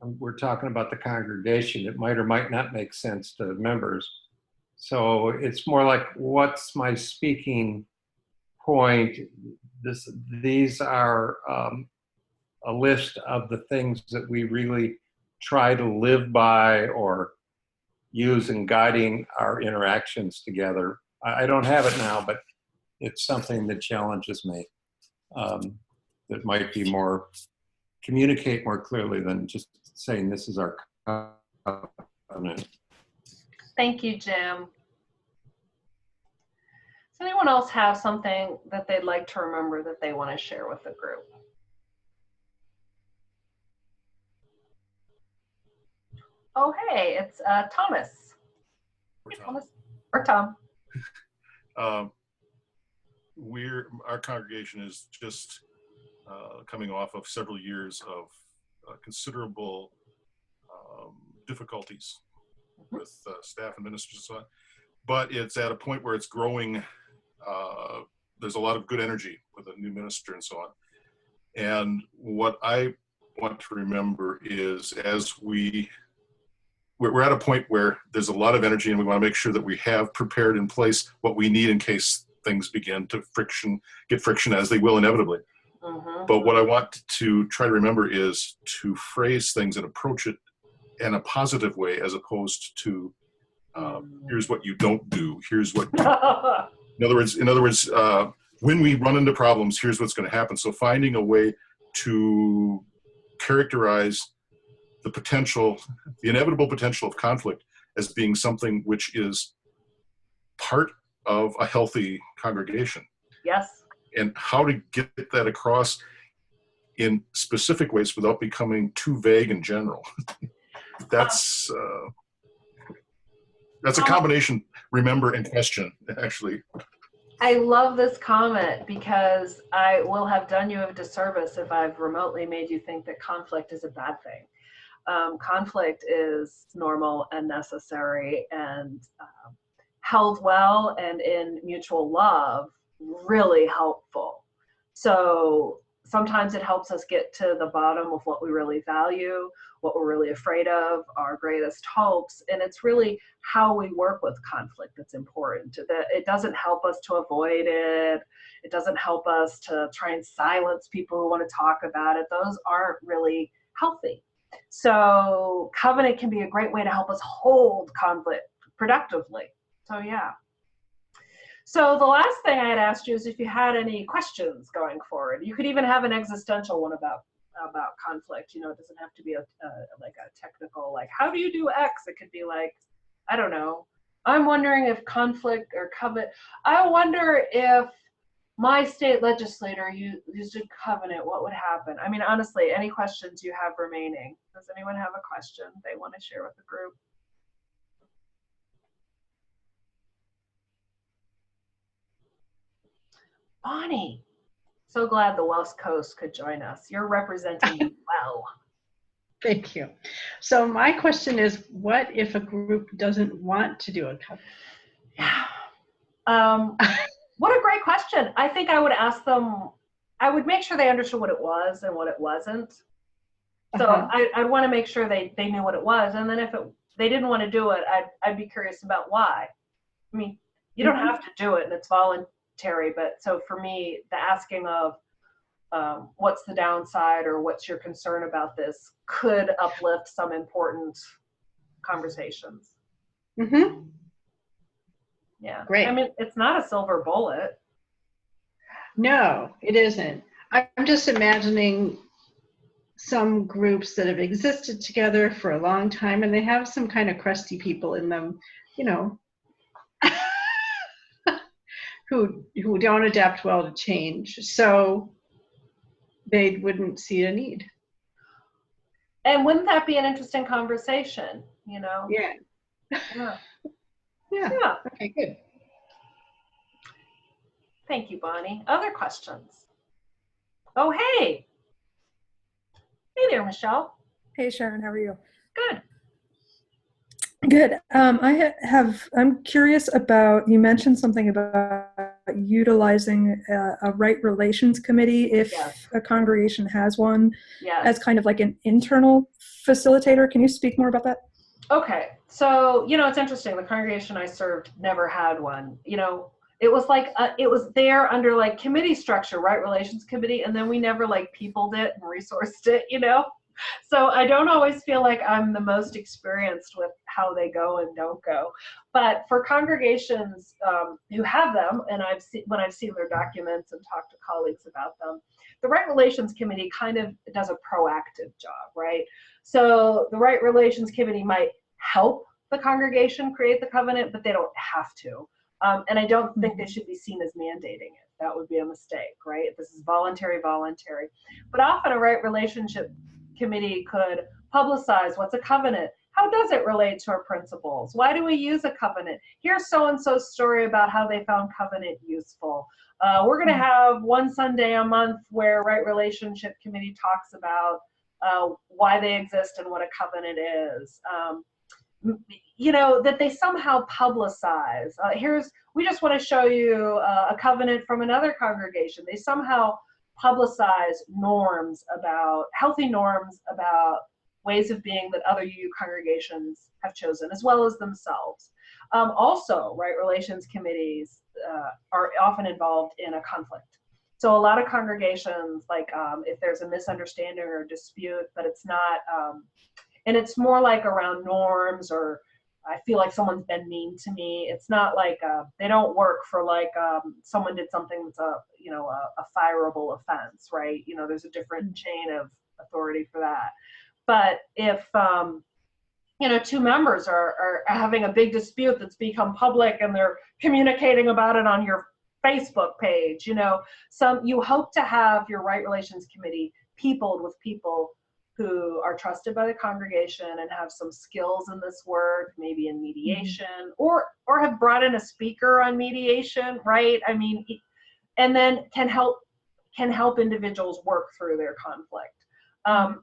we're talking about the congregation, it might or might not make sense to members. So it's more like, what's my speaking point? These are a list of the things that we really try to live by or use in guiding our interactions together. I don't have it now, but it's something that challenges me. That might be communicate more clearly than just saying this is our covenant. Thank you, Jim. Does anyone else have something that they'd like to remember that they want to share with the group? Oh, hey, it's Thomas. Or Tom. Thomas. Or Tom. Our congregation is just coming off of several years of considerable difficulties with staff and ministers and so on. But it's at a point where it's growing. There's a lot of good energy with a new minister and so on. And what I want to remember is as we're at a point where there's a lot of energy and we want to make sure that we have prepared in place what we need in case things begin to get friction as they will inevitably. But what I want to try to remember is to phrase things and approach it in a positive way as opposed to here's what you don't do. Here's what. In other words, when we run into problems, here's what's going to happen. So finding a way to characterize the inevitable potential of conflict as being something which is part of a healthy congregation. Yes. And how to get that across in specific ways without becoming too vague and general. That's a combination, remember and question, actually. I love this comment because I will have done you a disservice if I've remotely made you think that conflict is a bad thing. Conflict is normal and necessary and held well and in mutual love, really helpful. So sometimes it helps us get to the bottom of what we really value, what we're really afraid of, our greatest hopes. And it's really how we work with conflict that's important. It doesn't help us to avoid it. It doesn't help us to try and silence people who want to talk about it. Those aren't really healthy. So covenant can be a great way to help us hold conflict productively. So yeah. So the last thing I had asked you is if you had any questions going forward. You could even have an existential one about conflict. You know, it doesn't have to be like a technical, like, how do you do X? It could be like, I don't know. I'm wondering if conflict or covenant, I wonder if my state legislator used a covenant, what would happen? I mean, honestly, any questions you have remaining? Does anyone have a question they want to share with the group? Bonnie, So glad the West Coast could join us. You're representing me well. Thank you. So my question is, what if a group doesn't want to do a covenant? What a great question. I think I would ask them, I would make sure they understood what it was and what it wasn't. So I'd want to make sure they knew what it was. And then if they didn't want to do it, I'd be curious about why. I mean, you don't have to do it and it's voluntary, but so for me, the asking of what's the downside or what's your concern about this could uplift some important conversations. Mm-hmm. Yeah. Great. I mean, it's not a silver bullet. No, it isn't. I'm just imagining some groups that have existed together for a long time and they have some kind of crusty people in them, you know, who don't adapt well to change. So they wouldn't see a need. And wouldn't that be an interesting conversation, you know? Yeah. Yeah. Yeah. Okay, good. Thank you, Bonnie. Other questions? Oh, hey. Hey there, Michelle. Hey, Sharon, how are you? Good. Good. I'm curious about, you mentioned something about utilizing a right relations committee if a congregation has one as kind of like an internal facilitator. Can you speak more about that? Okay. So, you know, it's interesting. The congregation I served never had one. You know, it was like, it was there under like committee structure, right relations committee, and then we never like peopled it and resourced it, you know? So I don't always feel like I'm the most experienced with how they go and don't go. But for congregations who have them, and when I've seen their documents and talked to colleagues about them, the Right Relations Committee kind of does a proactive job, right? So the Right Relations Committee might help the congregation create the covenant, but they don't have to. And I don't think they should be seen as mandating it. That would be a mistake, right? This is voluntary. But often a right relationship committee could publicize what's a covenant. How does it relate to our principles? Why do we use a covenant? Here's so-and-so's story about how they found covenant useful. We're going to have one Sunday a month where Right Relationship Committee talks about why they exist and what a covenant is. You know, that they somehow publicize. We just want to show you a covenant from another congregation. They somehow publicize healthy norms about ways of being that other UU congregations have chosen, as well as themselves. Also, right relations committees are often involved in a conflict. So a lot of congregations, like if there's a misunderstanding or dispute, but it's not, and it's more like around norms, or I feel like someone's been mean to me. It's not like they don't work for like someone did something that's a fireable offense, right? You know, there's a different chain of authority for that. But if two members are having a big dispute that's become public and they're communicating about it on your Facebook page, you hope to have your Right Relations Committee peopled with people who are trusted by the congregation and have some skills in this work, maybe in mediation, or have brought in a speaker on mediation, right? I mean, and then can help individuals work through their conflict.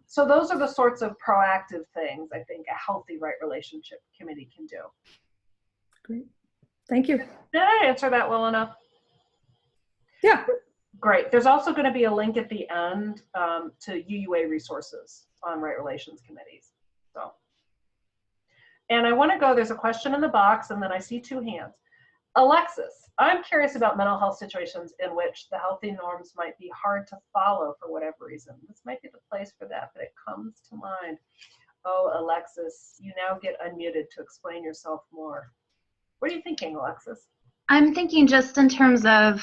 So those are the sorts of proactive things I think a healthy Right Relationship Committee can do. Great. Thank you. Did I answer that well enough? Yeah. Great. There's also going to be a link at the end to UUA resources on Right Relations Committees. So, and I want to go, there's a question in the box, and then I see 2 hands. Alexis, I'm curious about mental health situations in which the healthy norms might be hard to follow for whatever reason. This might be the place for that, but it comes to mind. Oh, Alexis, you now get unmuted to explain yourself more. What are you thinking, Alexis? I'm thinking just in terms of,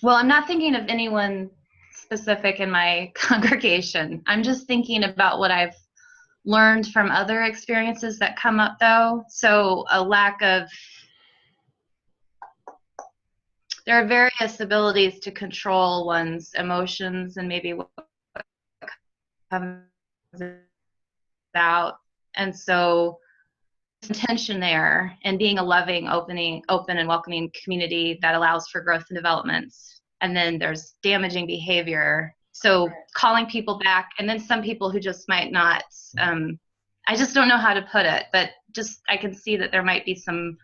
well, I'm not thinking of anyone specific in my congregation. I'm just thinking about what I've learned from other experiences that come up though. So a lack of, there are various abilities to control one's emotions and maybe what comes out. And so intention there and being a loving, open and welcoming community that allows for growth and development. And then there's damaging behavior. So calling people back, and then some people who just might not, I just don't know how to put it, but just I can see that there might be some,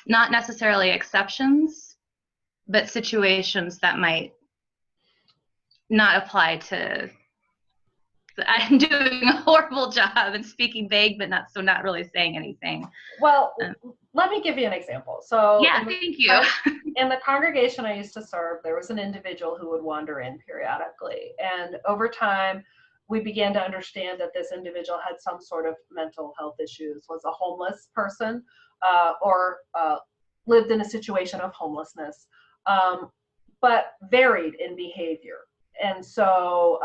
not necessarily exceptions, but situations that might not apply to. I'm doing a horrible job and speaking vague, but not really saying anything. Well, let me give you an example. So yeah, thank you. In the congregation I used to serve, there was an individual who would wander in periodically. And over time, we began to understand that this individual had some sort of mental health issues, was a homeless person, or lived in a situation of homelessness, but varied in behavior. And so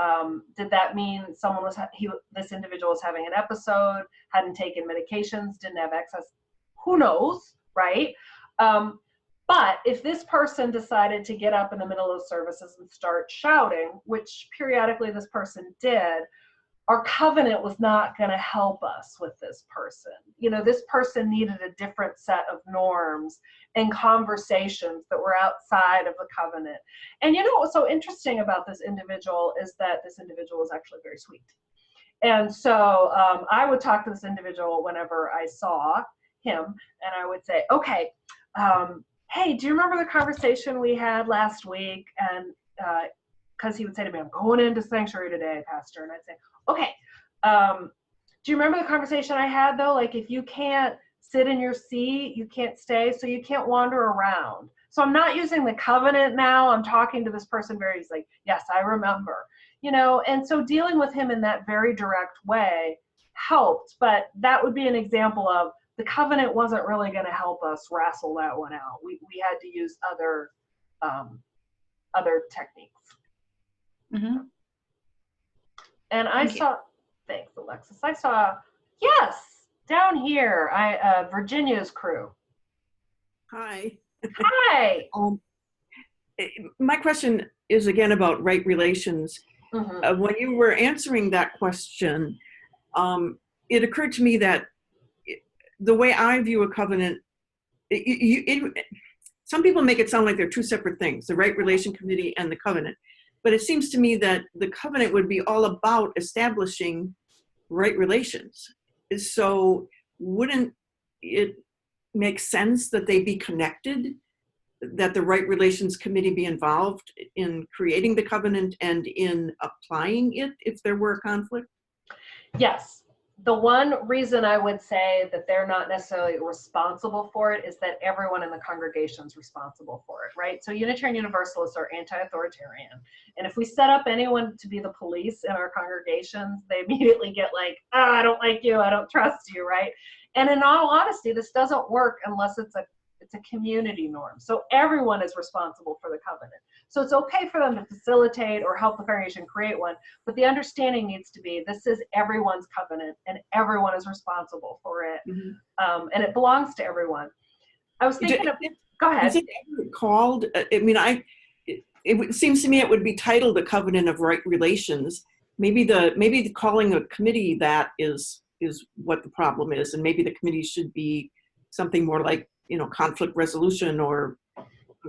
did that mean this individual was having an episode, hadn't taken medications, didn't have access? Who knows, right? But if this person decided to get up in the middle of services and start shouting, which periodically this person did, our covenant was not going to help us with this person. You know, this person needed a different set of norms and conversations that were outside of the covenant. And you know what's so interesting about this individual is that this individual was actually very sweet. And so I would talk to this individual whenever I saw him, and I would say, okay, hey, do you remember the conversation we had last week? And because he would say to me, I'm going into sanctuary today, Pastor. And I'd say, okay, do you remember the conversation I had though? Like if you can't sit in your seat, you can't stay, so you can't wander around. So I'm not using the covenant now. I'm talking to this person he's like, yes, I remember, you know, and so dealing with him in that very direct way helped, but that would be an example of the covenant wasn't really going to help us wrestle that one out. We had to use other techniques. Mm-hmm. And thanks, Alexis. I saw, yes, down here, Virginia's crew. Hi. Hi. My question is again about right relations. Mm-hmm. When you were answering that question, it occurred to me that the way I view a covenant, some people make it sound like they're two separate things, the right relation committee and the covenant. But it seems to me that the covenant would be all about establishing right relations. So wouldn't it make sense that they be connected, that the right relations committee be involved in creating the covenant and in applying it if there were a conflict? Yes. The one reason I would say that they're not necessarily responsible for it is that everyone in the congregation is responsible for it, right? So Unitarian Universalists are anti-authoritarian. And if we set up anyone to be the police in our congregations, they immediately get like, oh, I don't like you, I don't trust you, right? And in all honesty, this doesn't work unless it's a community norm. So everyone is responsible for the covenant. So it's okay for them to facilitate or help the congregation create one, but the understanding needs to be this is everyone's covenant and everyone is responsible for it. Mm-hmm. And it belongs to everyone. I was thinking go ahead. Is it ever called, it seems to me it would be titled the Covenant of Right Relations. Maybe the calling a committee that is what the problem is, and maybe the committee should be something more like, conflict resolution or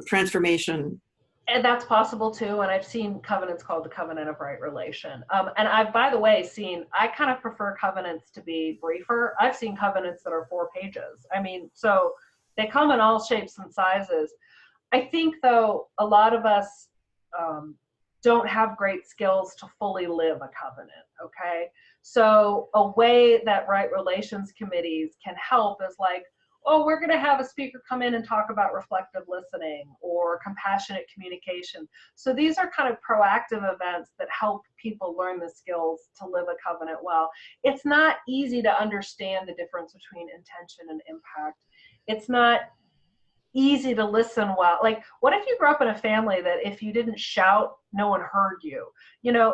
transformation. And that's possible too. And I've seen covenants called the Covenant of Right Relation. And I've, by the way, I kind of prefer covenants to be briefer. I've seen covenants that are 4 pages. I mean, so they come in all shapes and sizes. I think though, a lot of us don't have great skills to fully live a covenant, okay? So a way that right relations committees can help is like, oh, we're going to have a speaker come in and talk about reflective listening or compassionate communication. So these are kind of proactive events that help people learn the skills to live a covenant well. It's not easy to understand the difference between intention and impact. It's not easy to listen well. Like, what if you grew up in a family that if you didn't shout, no one heard you?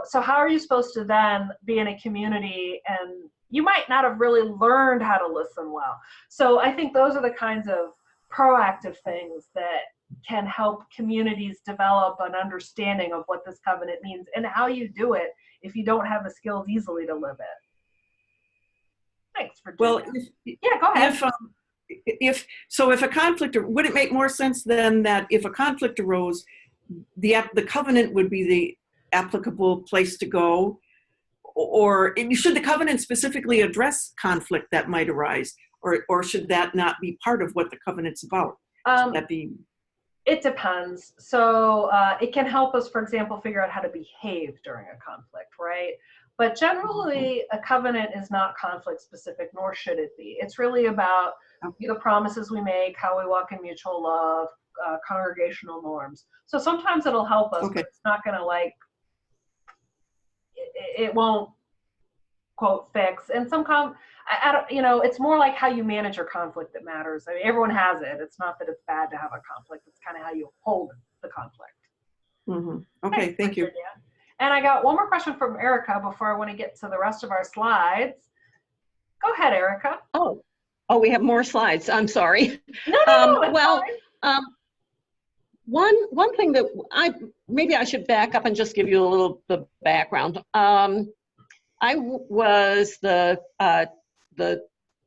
So how are you supposed to then be in a community and you might not have really learned how to listen well? So I think those are the kinds of proactive things that can help communities develop an understanding of what this covenant means and how you do it if you don't have the skills easily to live it. Thanks, Virginia. Well, yeah, go ahead. If a conflict, would it make more sense then that if a conflict arose, the covenant would be the applicable place to go? Or should the covenant specifically address conflict that might arise? Or should that not be part of what the covenant's about? Should that be? It depends. So it can help us, for example, figure out how to behave during a conflict, right? But generally, a covenant is not conflict specific, nor should it be. It's really about the promises we make, how we walk in mutual love, congregational norms. So sometimes it'll help us, but it's not going to it won't quote fix. And I don't, it's more like how you manage your conflict that matters. I mean, everyone has it. It's not that it's bad to have a conflict. It's kind of how you hold the conflict. Okay, thank you. And I got one more question from Erica before I want to get to the rest of our slides. Go ahead, Erica. Oh, we have more slides. I'm sorry. No, well, one thing that maybe I should back up and just give you a little the background. I was the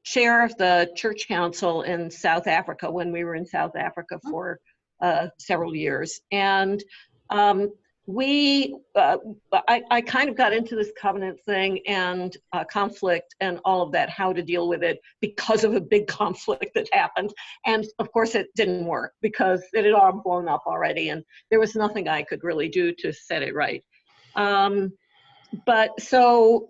chair of the church council in South Africa when we were in South Africa for several years, and I kind of got into this covenant thing and conflict and all of that, how to deal with it because of a big conflict that happened. And of course it didn't work because it had all blown up already and there was nothing I could really do to set it right. But so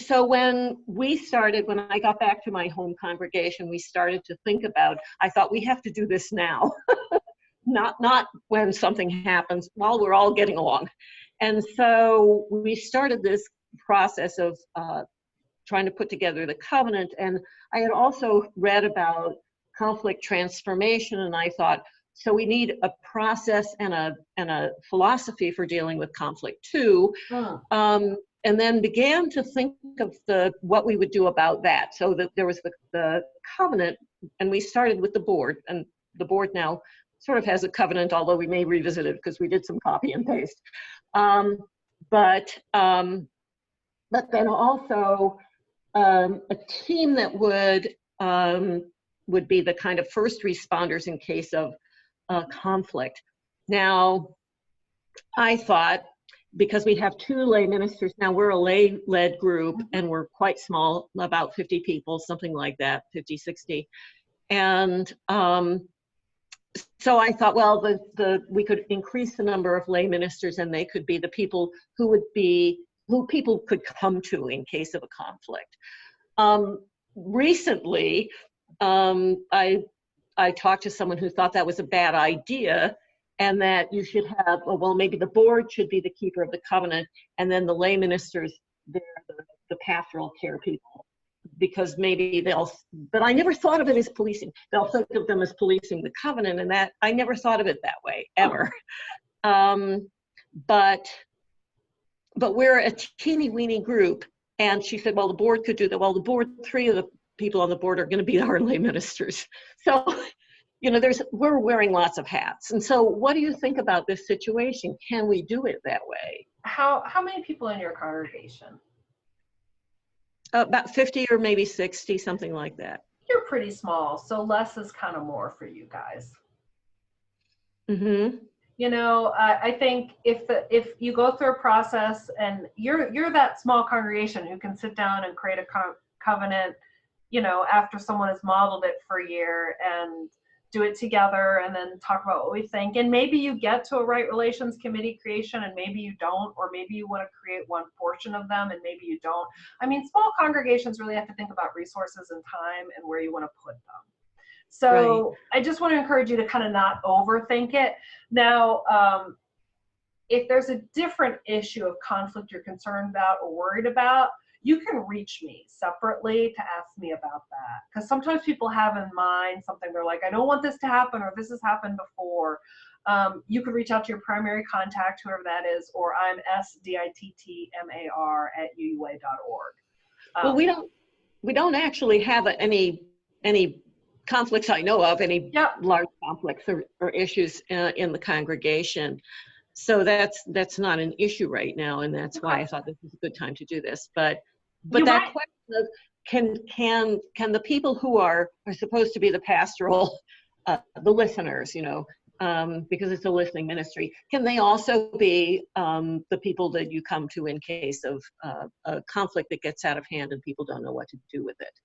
when I got back to my home congregation, we started to think about, I thought we have to do this now. Not when something happens, while we're all getting along. And so we started this process of trying to put together the covenant. And I had also read about conflict transformation, and I thought, so we need a process and a philosophy for dealing with conflict too. And then began to think of what we would do about that. So that there was the covenant, and we started with the board, and the board now sort of has a covenant, although we may revisit it because we did some copy and paste. But then also a team that would be the kind of first responders in case of conflict. Now, I thought, because we have 2 lay ministers now, we're a lay-led group and we're quite small, about 50 people, something like that, 50, 60. And so I thought, well, we could increase the number of lay ministers and they could be the people who people could come to in case of a conflict. Recently, I talked to someone who thought that was a bad idea and that you should have, well, maybe the board should be the keeper of the covenant and then the lay ministers, they're the pastoral care people. Because maybe but I never thought of it as policing. They'll think of them as policing the covenant, and that I never thought of it that way, ever. But we're a teeny weeny group, and she said, well, the board could do that. Well, the board, 3 of the people on the board are going to be our lay ministers. So, we're wearing lots of hats. And so what do you think about this situation? Can we do it that way? How many people in your congregation? About 50 or maybe 60, something like that. You're pretty small, so less is kind of more for you guys. I think if you go through a process and you're that small congregation who can sit down and create a covenant, after someone has modeled it for a year and do it together and then talk about what we think. And maybe you get to a right relations committee creation and maybe you don't, or maybe you want to create one portion of them and maybe you don't. I mean, small congregations really have to think about resources and time and where you want to put them. So I just want to encourage you to kind of not overthink it. Now, if there's a different issue of conflict you're concerned about or worried about, you can reach me separately to ask me about that. Because sometimes people have in mind something, they're like, I don't want this to happen, or this has happened before. You could reach out to your primary contact, whoever that is, or I'm sdittmar@uua.org. Well, we don't actually have any conflicts I know of, any large conflicts or issues in the congregation. So that's not an issue right now, and that's why I thought this was a good time to do this. But that question of can the people who are supposed to be the pastoral, the listeners, because it's a listening ministry, can they also be the people that you come to in case of a conflict that gets out of hand and people don't know what to do with it?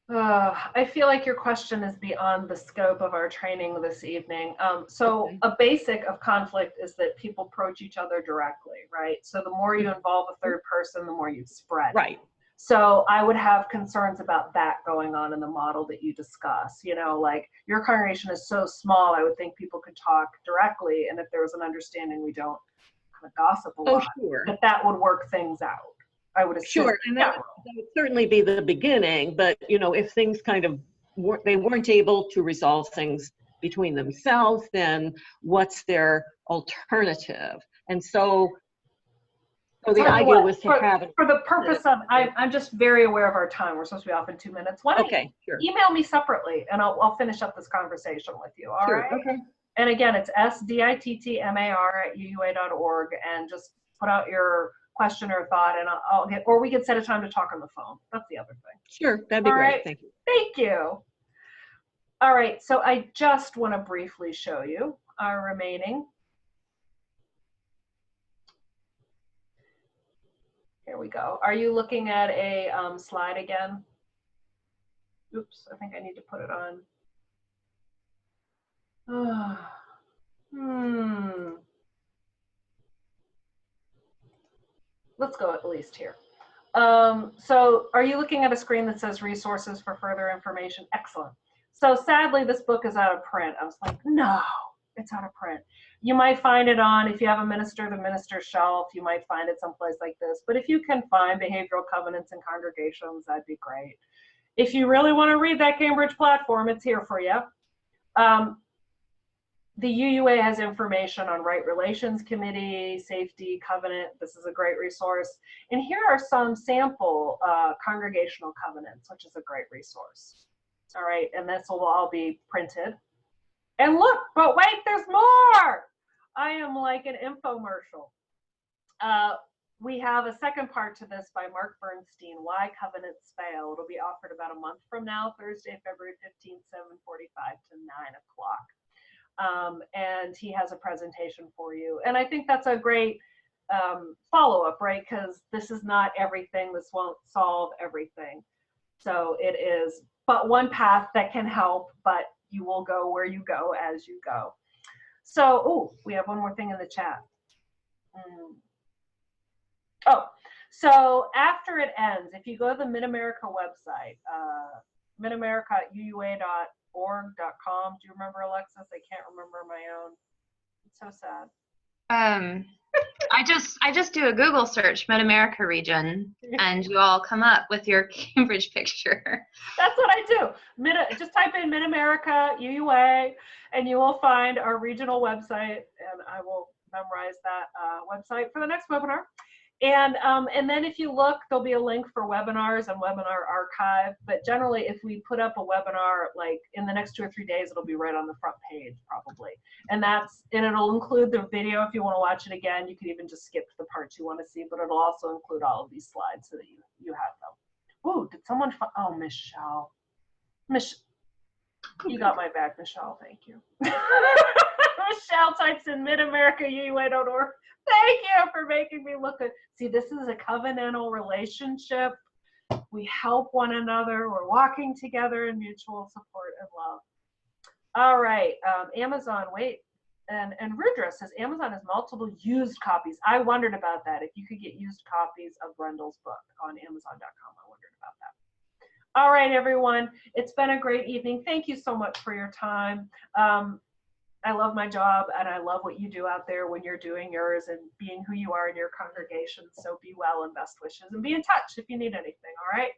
I feel like your question is beyond the scope of our training this evening. So Okay. a basic of conflict is that people approach each other directly, right? So the more you involve a third person, the more you spread it. Right. So I would have concerns about that going on in the model that you discuss. Like your congregation is so small, I would think people could talk directly, and if there was an understanding, we don't kind of gossip a lot, Sure. that would work things out. I would assume. Sure, and that would certainly be the beginning, but if things kind of they weren't able to resolve things between themselves, then what's their alternative? And so the idea was to have it. For the purpose of, I'm just very aware of our time. We're supposed to be off in 2 minutes. Why don't Okay, sure. you email me separately, and I'll finish up this conversation with you, all Sure, right? okay. And again, it's sdittmar@uua.org, and just put out your question or thought, and I'll get, or we can set a time to talk on the phone. That's the other thing. Sure, that'd be All great. right. Thank you. Thank you. All right, so I just want to briefly show you our remaining. Here we go. Are you looking at a slide again? Oops, I think I need to put it on. Let's go at least here. So are you looking at a screen that says resources for further information? Excellent. So sadly, this book is out of print. I was like, no, it's out of print. You might find it on, if you have a minister, the minister's shelf, you might find it someplace like this. But if you can find behavioral covenants and congregations, that'd be great. If you really want to read that Cambridge platform, it's here for you. The UUA has information on Right Relations Committee, Safety, Covenant. This is a great resource. And here are some sample congregational covenants, which is a great resource. All right, and this will all be printed. And look, but wait, there's more. I am like an infomercial. We have a second part to this by Mark Bernstein, Why Covenants Fail. It'll be offered about a month from now, Thursday, February 15th, 7:45 to 9 o'clock. And he has a presentation for you. And I think that's a great follow-up, right? Because this is not everything. This won't solve everything. So it is but one path that can help, but you will go where you go as you go. So, oh, we have one more thing in the chat. Oh, so after it ends, if you go to the Mid-America website, midamerica.uua.org.com. Do you remember, Alexis? I can't remember my own. It's so sad. I just do a Google search, Mid-America region, and you all come up with your Cambridge picture. That's what I do. Just type in Mid-America UUA, and you will find our regional website, and I will memorize that website for the next webinar. And then if you look, there'll be a link for webinars and webinar archive. But generally, if we put up a webinar, like in the next 2 or 3 days, it'll be right on the front page probably. And it'll include the video if you want to watch it again. You can even just skip to the parts you want to see, but it'll also include all of these slides so that you have them. Ooh, did someone oh, Michelle. You got my back, Michelle. Thank you. Michelle types in midamericaUUA.org. Thank you for making me look good. See, this is a covenantal relationship. We help one another. We're walking together in mutual support and love. All right, Amazon, wait. And Rudra says Amazon has multiple used copies. I wondered about that. If you could get used copies of Brendel's book on Amazon.com, I wondered about that. All right, everyone. It's been a great evening. Thank you so much for your time. I love my job, and I love what you do out there when you're doing yours and being who you are in your congregation. So be well and best wishes, and be in touch if you need anything, all right?